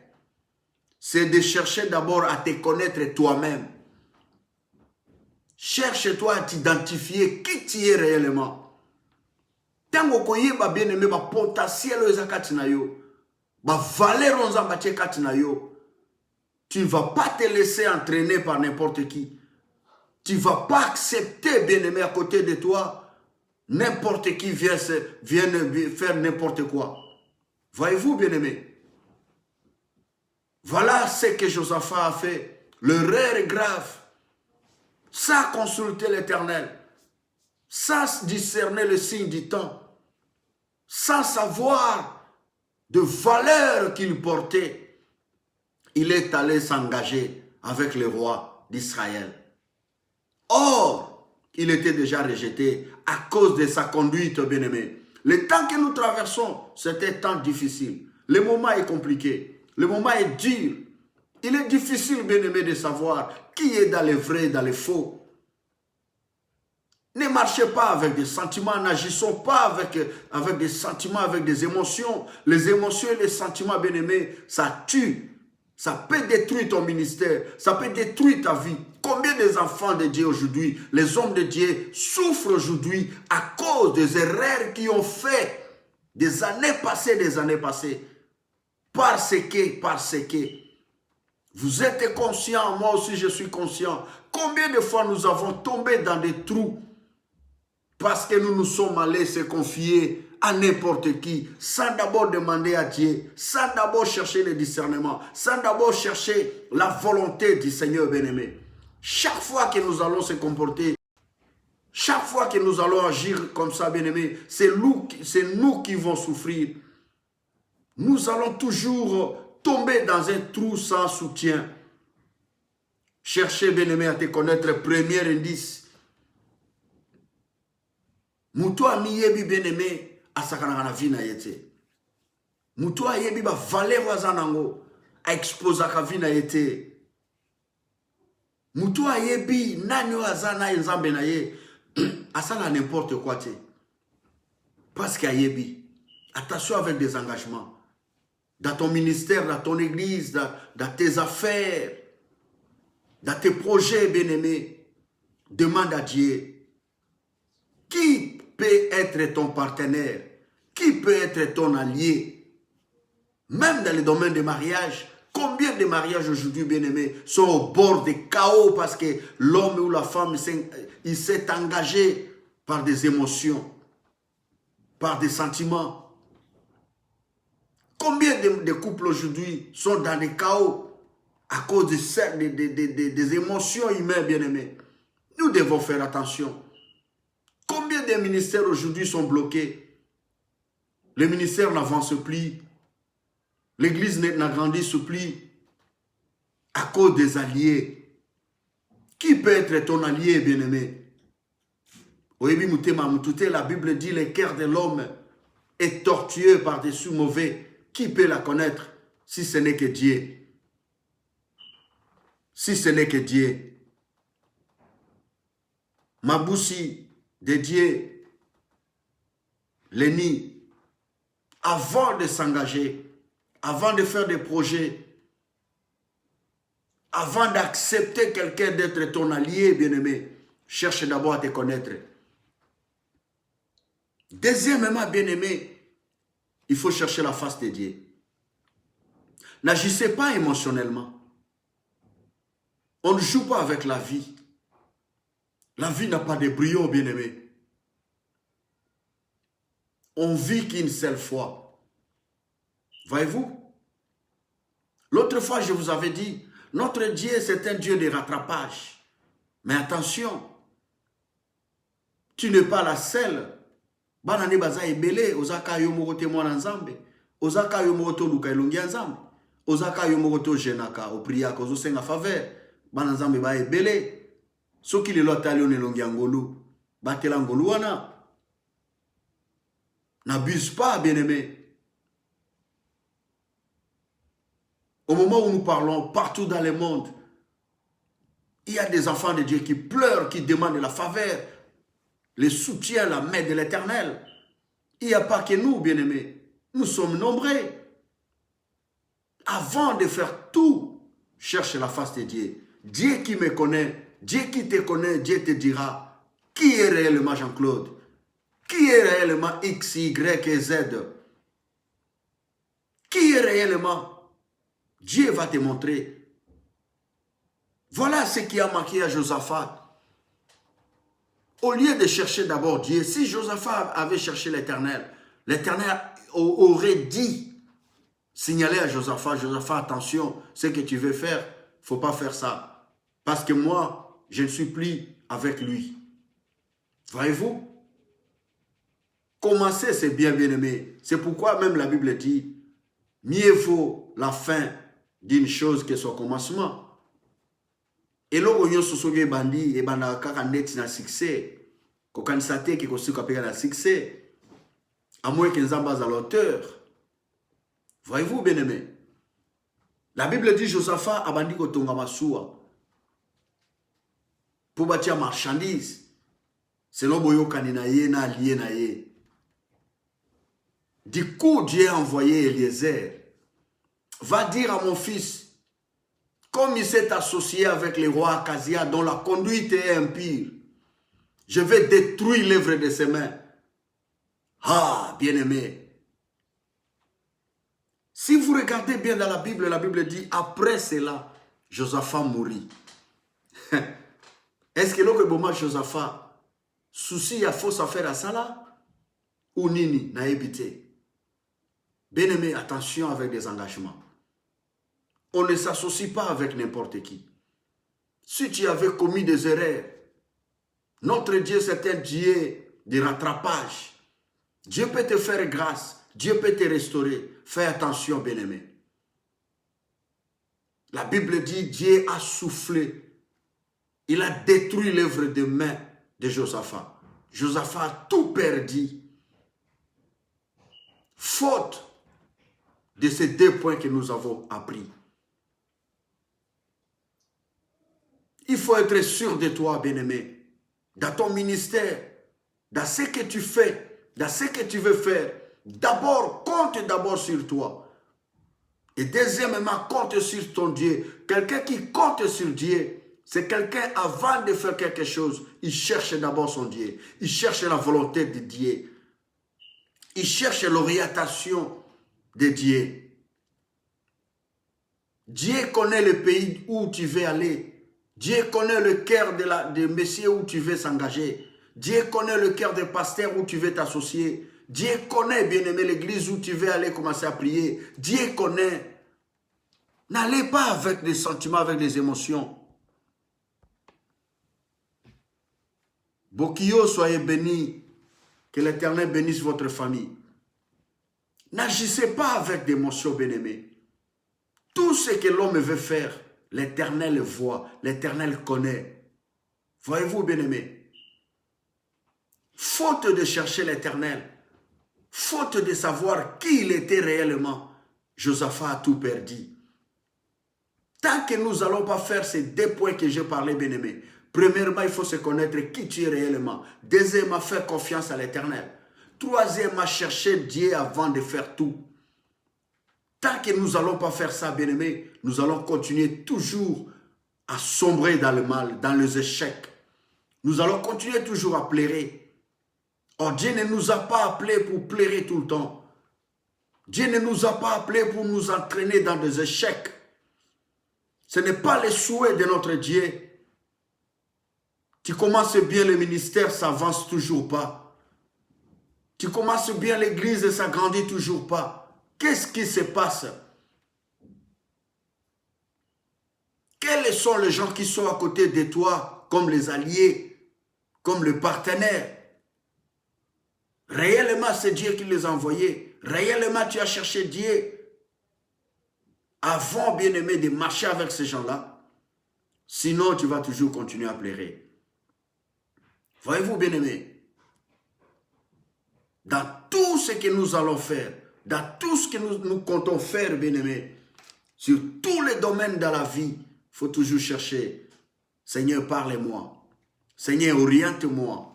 C'est de chercher d'abord à te connaître toi-même. Cherche-toi à t'identifier qui tu es réellement. Tango koyeba bien aimé ba potentiel ezakati na yo. Ba valeur onzambati kati na yo. Tu ne vas pas te laisser entraîner par n'importe qui. Tu ne vas pas accepter, bien aimé, à côté de toi, n'importe qui vienne faire n'importe quoi. Voyez-vous, bien aimé? Voilà ce que Josaphat a fait. L'erreur est grave. Sans consulter l'Éternel. Sans discerner le signe du temps. Sans savoir de valeur qu'il portait. Il est allé s'engager avec le roi d'Israël. Or, il était déjà rejeté à cause de sa conduite, bien-aimé. Le temps que nous traversons, c'était un temps difficile. Le moment est compliqué. Le moment est dur. Il est difficile, bien-aimé, de savoir qui est dans les vrais et dans les faux. Ne marchez pas avec des sentiments, n'agissons pas avec des sentiments, avec des émotions. Les émotions et les sentiments, bien-aimés, ça tue. Ça peut détruire ton ministère, ça peut détruire ta vie. Combien des enfants de Dieu aujourd'hui, les hommes de Dieu, souffrent aujourd'hui à cause des erreurs qu'ils ont fait des années passées. Parce que vous êtes conscient, moi aussi je suis conscient. Combien de fois nous avons tombé dans des trous parce que nous nous sommes allés se confier à n'importe qui, sans d'abord demander à Dieu, sans d'abord chercher le discernement, sans d'abord chercher la volonté du Seigneur bien-aimé. Chaque fois que nous allons se comporter, chaque fois que nous allons agir comme ça, bien-aimé, c'est nous qui vont souffrir. nous allons toujours tomber dans un trou sans soutien. Cherchez, bien-aimé, à te connaître. Premier indice. Muto amiyebi bien-aimé, asakana na vie na yete. Muto ayebi ba valeur wazanango, a exposa ka vie na yete. Muto ayebi nani wazana nzambe na ye, asala n'importe quoi te. Parce qu'ayebi, attention avec des engagements. Dans ton ministère, dans ton église, dans tes affaires, dans tes projets, bien-aimés, demande à Dieu. Qui peut être ton partenaire? Qui peut être ton allié? Même dans le domaine des mariages, combien de mariages aujourd'hui, bien-aimés, sont au bord du chaos parce que l'homme ou la femme, il s'est engagé par des émotions, par des sentiments. Combien de couples aujourd'hui sont dans le chaos à cause des émotions humaines, bien-aimées? Nous devons faire attention. Combien de ministères aujourd'hui sont bloqués? Les ministères n'avancent plus. L'église n'agrandit plus à cause des alliés. Qui peut être ton allié, bien-aimé? La Bible dit le cœur de l'homme est tortueux par-dessus mauvais. Qui peut la connaître si ce n'est que Dieu? Si ce n'est que Dieu. Maboussi de Dieu, Léni, avant de s'engager, avant de faire des projets, avant d'accepter quelqu'un d'être ton allié, bien-aimé, cherche d'abord à te connaître. Deuxièmement, bien-aimé, il faut chercher la face de Dieu. N'agissez pas émotionnellement. On ne joue pas avec la vie. La vie n'a pas de brio, bien-aimé. On vit qu'une seule fois. Voyez-vous? L'autre fois, je vous avais dit, notre Dieu, c'est un Dieu de rattrapage. Mais attention, tu n'es pas la seule. Banane baza ebele, ozaka yo morote mwana nzambe, ozaka yo moroto luka elongi nzambe, ozaka yo moroto jenaka, opriaka, ozosenga faveur, bana nzambe ba ebele, soki lelo atali on elongi ngolu, batela ngolu wana. N'abuse pas, bien-aimé. Au moment où nous parlons, partout dans le monde, il y a des enfants de Dieu qui pleurent, qui demandent la faveur, le soutien, la main de l'Éternel. Il n'y a pas que nous, bien-aimés. Nous sommes nombreux. Avant de faire tout, cherche la face de Dieu. Dieu qui me connaît, Dieu qui te connaît, Dieu te dira qui est réellement Jean-Claude, qui est réellement X, Y et Z. Qui est réellement? Dieu va te montrer. Voilà ce qui a manqué à Josaphat. Au lieu de chercher d'abord Dieu, si Josaphat avait cherché l'Éternel, l'Éternel aurait dit, signaler à Josaphat, Josaphat, attention, ce que tu veux faire, il ne faut pas faire ça. Parce que moi, je ne suis plus avec lui. Voyez-vous? Commencer, c'est bien, bien-aimé. C'est pourquoi même la Bible dit, mieux vaut la fin d'une chose que son commencement. Et là, on a bandi et banda kaka net na succès. Kokanisate qui kosuka pega na succès. À moins que nzamba à l'auteur. Voyez-vous, bien-aimé? La Bible dit Josaphat a bandi kotonga masua. Pour bâtir marchandise. Selon boyo kanina ye na lié na ye. Du coup, Dieu a envoyé Eliezer. Va dire à mon fils, comme il s'est associé avec les rois Akazia dont la conduite est impure, je vais détruire l'œuvre de ses mains. Ah, bien-aimé. Si vous regardez bien dans la Bible dit, après cela, Josaphat mourit. Est-ce que l'autre moment Josaphat, souci à fausse affaire à ça là? Ou nini, n'a évité? Bien-aimé, attention avec des engagements. On ne s'associe pas avec n'importe qui. Si tu avais commis des erreurs, notre Dieu c'est un Dieu de rattrapage. Dieu peut te faire grâce. Dieu peut te restaurer. Fais attention, bien-aimé. La Bible dit, Dieu a soufflé. Il a détruit l'œuvre de main de Josaphat. Josaphat a tout perdu. Faute de ces 2 points que nous avons appris. Il faut être sûr de toi, bien-aimé. Dans ton ministère, dans ce que tu fais, dans ce que tu veux faire. D'abord, compte d'abord sur toi. Et deuxièmement, compte sur ton Dieu. Quelqu'un qui compte sur Dieu, c'est quelqu'un avant de faire quelque chose, il cherche d'abord son Dieu. Il cherche la volonté de Dieu. Il cherche l'orientation de Dieu. Dieu connaît le pays où tu veux aller. Dieu connaît le cœur de monsieur où tu veux s'engager. Dieu connaît le cœur des pasteurs où tu veux t'associer. Dieu connaît, bien-aimé, l'église où tu veux aller commencer à prier. Dieu connaît. N'allez pas avec des sentiments, avec des émotions. Bokio, soyez bénis. Que l'Éternel bénisse votre famille. N'agissez pas avec des émotions, bien-aimés. Tout ce que l'homme veut faire, l'Éternel le voit, l'Éternel connaît. Voyez-vous, bien-aimés, faute de chercher l'Éternel, faute de savoir qui il était réellement, Josaphat a tout perdu. Tant que nous n'allons pas faire ces 2 points que j'ai parlé, bien-aimés, premièrement, il faut se connaître qui tu es réellement. Deuxièmement, faire confiance à l'Éternel. Troisièmement, chercher Dieu avant de faire tout. Tant que nous n'allons pas faire ça, bien-aimés, nous allons continuer toujours à sombrer dans le mal, dans les échecs. Nous allons continuer toujours à pleurer. Or, Dieu ne nous a pas appelés pour pleurer tout le temps. Dieu ne nous a pas appelés pour nous entraîner dans des échecs. Ce n'est pas le souhait de notre Dieu. Tu commences bien le ministère, ça n'avance toujours pas. Tu commences bien l'église et ça ne grandit toujours pas. Qu'est-ce qui se passe? Quels sont les gens qui sont à côté de toi, comme les alliés, comme le partenaire? Réellement, c'est Dieu qui les a envoyés. Réellement, tu as cherché Dieu avant, bien-aimé, de marcher avec ces gens-là. Sinon, tu vas toujours continuer à pleurer. Voyez-vous, bien-aimé, dans tout ce que nous allons faire, dans tout ce que nous comptons faire, bien-aimé, sur tous les domaines de la vie, il faut toujours chercher. Seigneur, parle-moi. Seigneur, oriente-moi.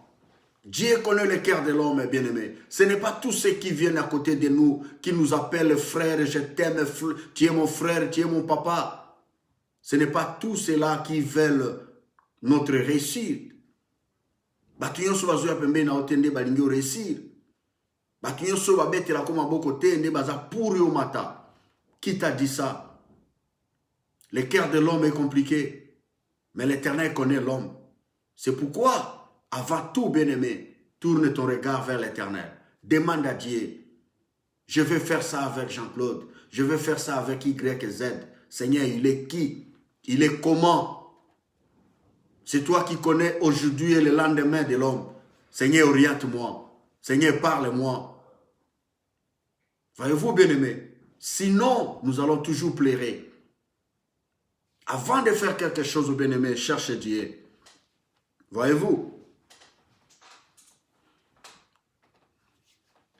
Dieu connaît le cœur de l'homme, bien-aimé. Ce n'est pas tous ceux qui viennent à côté de nous, qui nous appellent frère, je t'aime, tu es mon frère, tu es mon papa. Ce n'est pas tous ceux-là qui veulent notre réussite. Batuyon so bazo ya pembe na otende balingi réussir. Batuyon so babete la koma boko tende baza pour yo mata. Qui t'a dit ça? Le cœur de l'homme est compliqué, mais l'Éternel connaît l'homme. C'est pourquoi, avant tout, bien-aimé, tourne ton regard vers l'Éternel. Demande à Dieu. Je vais faire ça avec Jean-Claude. Je vais faire ça avec Y et Z. Seigneur, il est qui? Il est comment? C'est toi qui connais aujourd'hui et le lendemain de l'homme. Seigneur, oriente-moi. Seigneur, parle-moi. Voyez-vous, bien-aimé? Sinon, nous allons toujours pleurer. Avant de faire quelque chose, bien-aimé, cherche Dieu. Voyez-vous?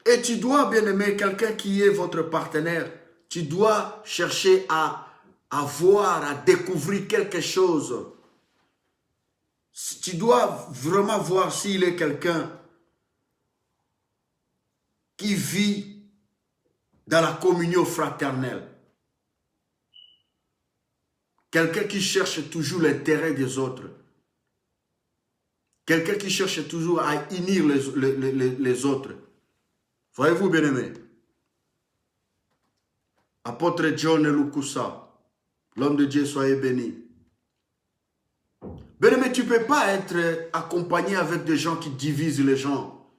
Et tu dois, bien-aimé, quelqu'un qui est votre partenaire, tu dois chercher à voir, à découvrir quelque chose. Tu dois vraiment voir s'il est quelqu'un qui vit dans la communion fraternelle. Quelqu'un qui cherche toujours l'intérêt des autres. Quelqu'un qui cherche toujours à unir les autres. Voyez-vous, bien-aimé? Apôtre John Lukusa, l'homme de Dieu, soyez béni. Bien-aimé, tu ne peux pas être accompagné avec des gens qui divisent les gens.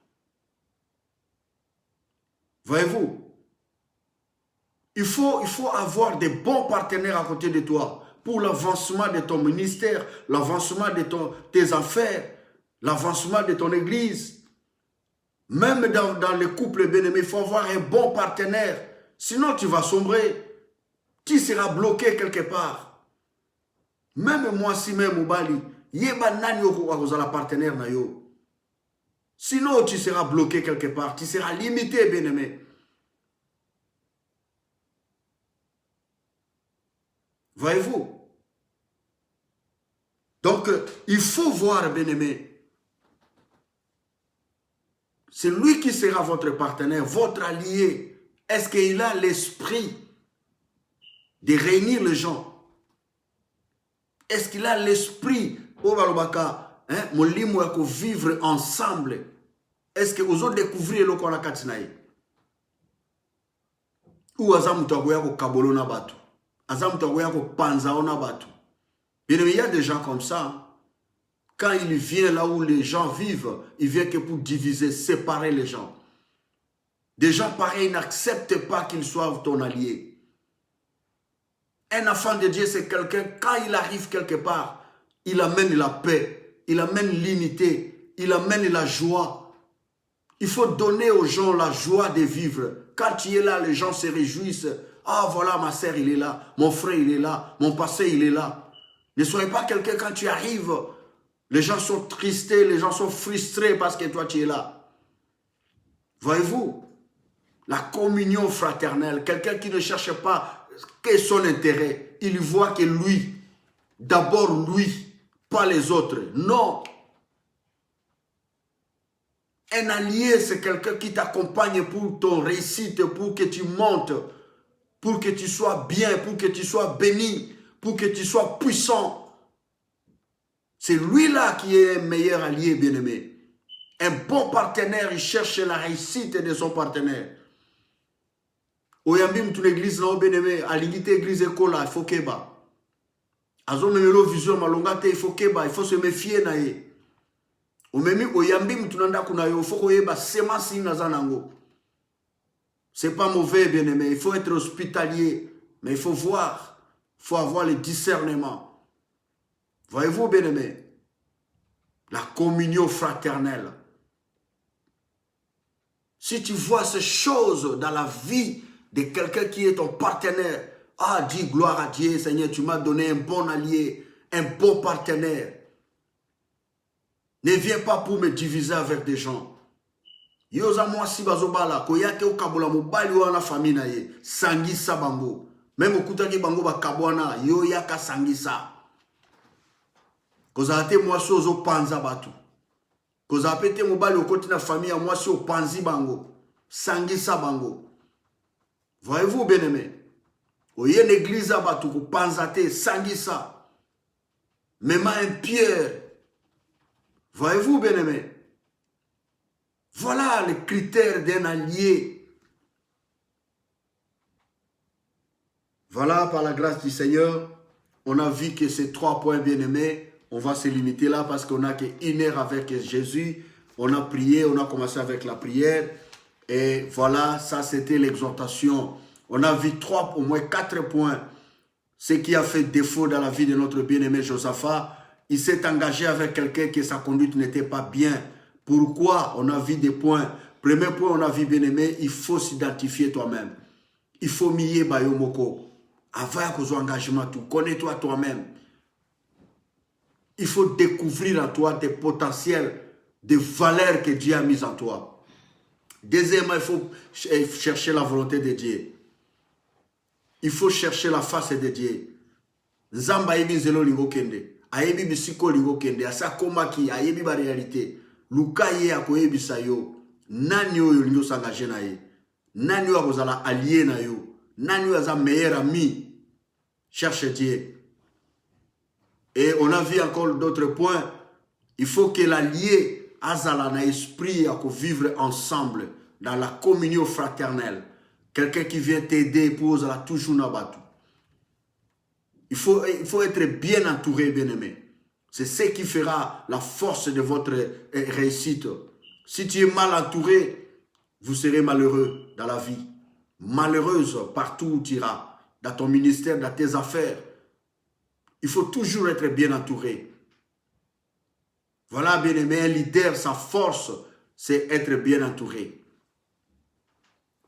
Voyez-vous? Il faut avoir des bons partenaires à côté de toi pour l'avancement de ton ministère, l'avancement de tes affaires, l'avancement de ton église. Même dans les couples bien-aimés, il faut avoir un bon partenaire. Sinon, tu vas sombrer. Tu seras bloqué quelque part. Même moi, si même au Bali, yeba nani oko la partenaire na yo. Sinon, tu seras bloqué quelque part. Tu seras limité, bien-aimé. Voyez-vous? Donc, il faut voir, bien-aimé. C'est lui qui sera votre partenaire, votre allié. Est-ce qu'il a l'esprit de réunir les gens? Est-ce qu'il a l'esprit, vivre ensemble? Est-ce que vous avez découvert le qu'on a katinaï? Ou azamutagoya ko kabolo na batu? Azamutagoya ko panzao na batu? Bien, il y a des gens comme ça. Quand il vient là où les gens vivent, il vient que pour diviser, séparer les gens. Des gens pareils n'acceptent pas qu'ils soient ton allié. Un enfant de Dieu, c'est quelqu'un, quand il arrive quelque part, il amène la paix, il amène l'unité, il amène la joie. Il faut donner aux gens la joie de vivre. Quand tu es là, les gens se réjouissent. Ah, voilà, ma sœur, il est là. Mon frère, il est là. Mon passé, il est là. Ne soyez pas quelqu'un, quand tu arrives, les gens sont tristés, les gens sont frustrés parce que toi, tu es là. Voyez-vous, la communion fraternelle, quelqu'un qui ne cherche pas que son intérêt, il voit que lui, d'abord lui, pas les autres. Non. Un allié, c'est quelqu'un qui t'accompagne pour ton réussite, pour que tu montes, pour que tu sois bien, pour que tu sois béni, pour que tu sois puissant. C'est lui-là qui est un meilleur allié, bien-aimé. Un bon partenaire, il cherche la réussite de son partenaire. Oyambi mtu l'église là, bien-aimé, à l'unité église école, il faut qu'il ba. Azo memelo vision malongate, il faut qu'il ba, il faut se méfier na ye. Omemi oyambi mtu nanda kuna yo, il faut qu'il ba sema si nazanango. C'est pas mauvais, bien-aimé, il faut être hospitalier, mais il faut voir, il faut avoir le discernement. Voyez-vous, bien-aimé, la communion fraternelle. Si tu vois ces choses dans la vie de quelqu'un qui est ton partenaire, ah, dis gloire à Dieu, Seigneur, tu m'as donné un bon allié, un bon partenaire. Ne viens pas pour me diviser avec des gens. Yoza moi si bazobala, koyake o kabola mobali wana famille na ye, sangisa bango. Même okutaki bango ba kabwana, yo yaka sangisa. Kozate moi si ozo panza batu. Kozapete mobali okoti na famille moi si o panzi bango, sangisa bango. Voyez-vous, bien-aimé? Oye l'église à batu ko panzate, sangisa. Même un Pierre. Voyez-vous, bien-aimé? Voilà les critères d'un allié. Voilà, par la grâce du Seigneur, on a vu que ces 3 points, bien-aimés, on va se limiter là parce qu'on n'a qu'une heure avec Jésus. On a prié, on a commencé avec la prière. Et voilà, ça c'était l'exhortation. On a vu au moins 4 points. Ce qui a fait défaut dans la vie de notre bien-aimé Josaphat, il s'est engagé avec quelqu'un que sa conduite n'était pas bien. Pourquoi? On a vu des points. Premier point, on a vu, bien-aimé, il faut s'identifier toi-même. Il faut mier bayomoko. Avoir un engagement, tout. Connais-toi toi-même. Il faut découvrir en toi tes potentiels, des valeurs que Dieu a mises en toi. Deuxièmement, il faut chercher la volonté de Dieu. Il faut chercher la face de Dieu. Zamba yebi zelo lingo kende. Ayebi bisiko lingo kende. Asa koma ki ayebi ba réalité. Luka ye akoyebi sayo. Nani oyo lingo s'engager na ye. Nani oyo akozala allié na yo. Nani oyo aza meilleur ami. Cherche Dieu. Et on a vu encore d'autres points. Il faut que l'allié azala na esprit à vivre ensemble dans la communion fraternelle. Quelqu'un qui vient t'aider pour la toujours nabatu. Il faut être bien entouré, bien-aimé. C'est ce qui fera la force de votre réussite. Si tu es mal entouré, vous serez malheureux dans la vie. Malheureuse partout où tu iras, dans ton ministère, dans tes affaires. Il faut toujours être bien entouré. Voilà, bien-aimé, un leader, sa force, c'est être bien entouré.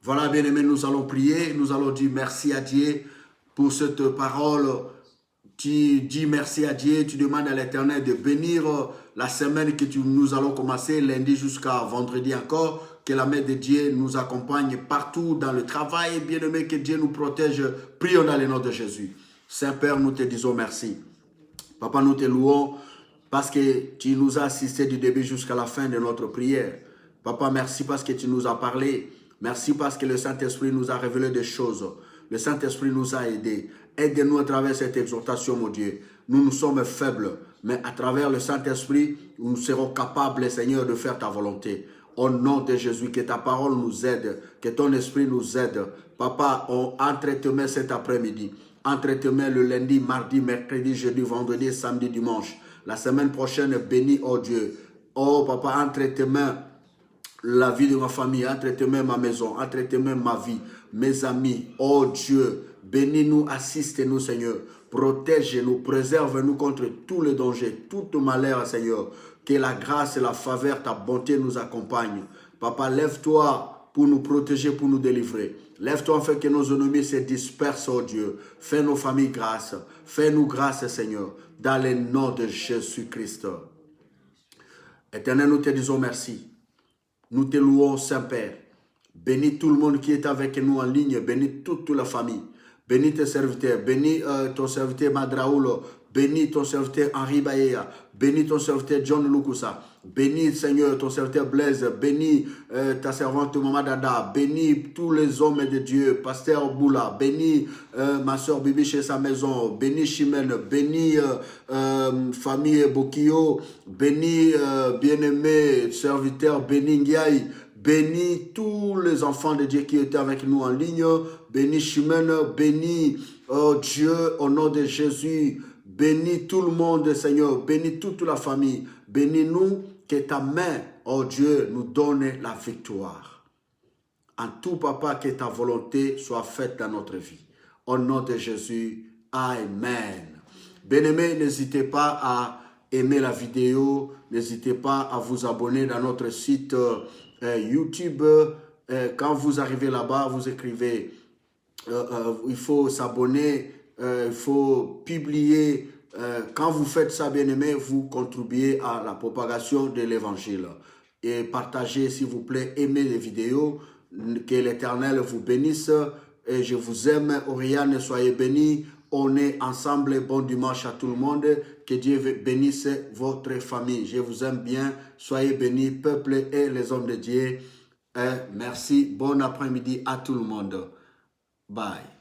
Voilà, bien-aimés, nous allons prier, nous allons dire merci à Dieu pour cette parole. Tu dis merci à Dieu, tu demandes à l'Éternel de bénir la semaine que nous allons commencer, lundi jusqu'à vendredi encore. Que la main de Dieu nous accompagne partout dans le travail. Bien-aimés, que Dieu nous protège. Prions dans le nom de Jésus. Saint-Père, nous te disons merci. Papa, nous te louons parce que tu nous as assistés du début jusqu'à la fin de notre prière. Papa, merci parce que tu nous as parlé. Merci parce que le Saint-Esprit nous a révélé des choses. Le Saint-Esprit nous a aidés. Aide-nous à travers cette exhortation, mon Dieu. Nous sommes faibles, mais à travers le Saint-Esprit, nous serons capables, Seigneur, de faire ta volonté. Au nom de Jésus, que ta parole nous aide, que ton esprit nous aide. Papa, entre tes mains cet après-midi. Entre tes mains le lundi, mardi, mercredi, jeudi, vendredi, samedi, dimanche. La semaine prochaine, bénis, oh Dieu. Oh Papa, entre tes mains la vie de ma famille, entre tes mains ma maison, entre tes mains ma vie, mes amis. Oh Dieu, bénis-nous, assiste-nous, Seigneur. Protège-nous, préserve-nous contre tous les dangers, tout malheur, Seigneur. Que la grâce et la faveur, ta bonté nous accompagnent. Papa, lève-toi pour nous protéger, pour nous délivrer. Lève-toi afin que nos ennemis se dispersent, oh Dieu. Fais nos familles grâce. Fais-nous grâce, Seigneur, dans le nom de Jésus-Christ. Éternel, nous te disons merci. Nous te louons, Saint-Père. Bénis tout le monde qui est avec nous en ligne. Bénis toute la famille. Bénis tes serviteurs. Bénis ton serviteur Madraoulo. Bénis ton serviteur Henri Baïa. Bénis ton serviteur John Lukusa. Bénis, Seigneur, ton serviteur Blaise. Bénis ta servante Maman Dada. Bénis tous les hommes de Dieu. Pasteur Boula. Bénis ma soeur Bibi chez sa maison. Bénis Chimène. Bénis famille Bokio. Bénis bien-aimé serviteur Bénis Ndiaye. Bénis tous les enfants de Dieu qui étaient avec nous en ligne. Bénis Chimène. Bénis, oh Dieu, au nom de Jésus. Bénis tout le monde, Seigneur. Bénis toute la famille. Bénis-nous, que ta main, oh Dieu, nous donne la victoire. En tout, Papa, que ta volonté soit faite dans notre vie. Au nom de Jésus, Amen. Bien-aimés, n'hésitez pas à aimer la vidéo. N'hésitez pas à vous abonner dans notre site YouTube. Quand vous arrivez là-bas, vous écrivez, il faut s'abonner. Il faut publier. Quand vous faites ça, bien-aimé, vous contribuez à la propagation de l'évangile. Et partagez, s'il vous plaît, aimez les vidéos. Que l'Éternel vous bénisse. Et je vous aime. Oriane, soyez bénis. On est ensemble. Bon dimanche à tout le monde. Que Dieu bénisse votre famille. Je vous aime bien. Soyez bénis, peuple et les hommes de Dieu. Merci. Bon après-midi à tout le monde. Bye.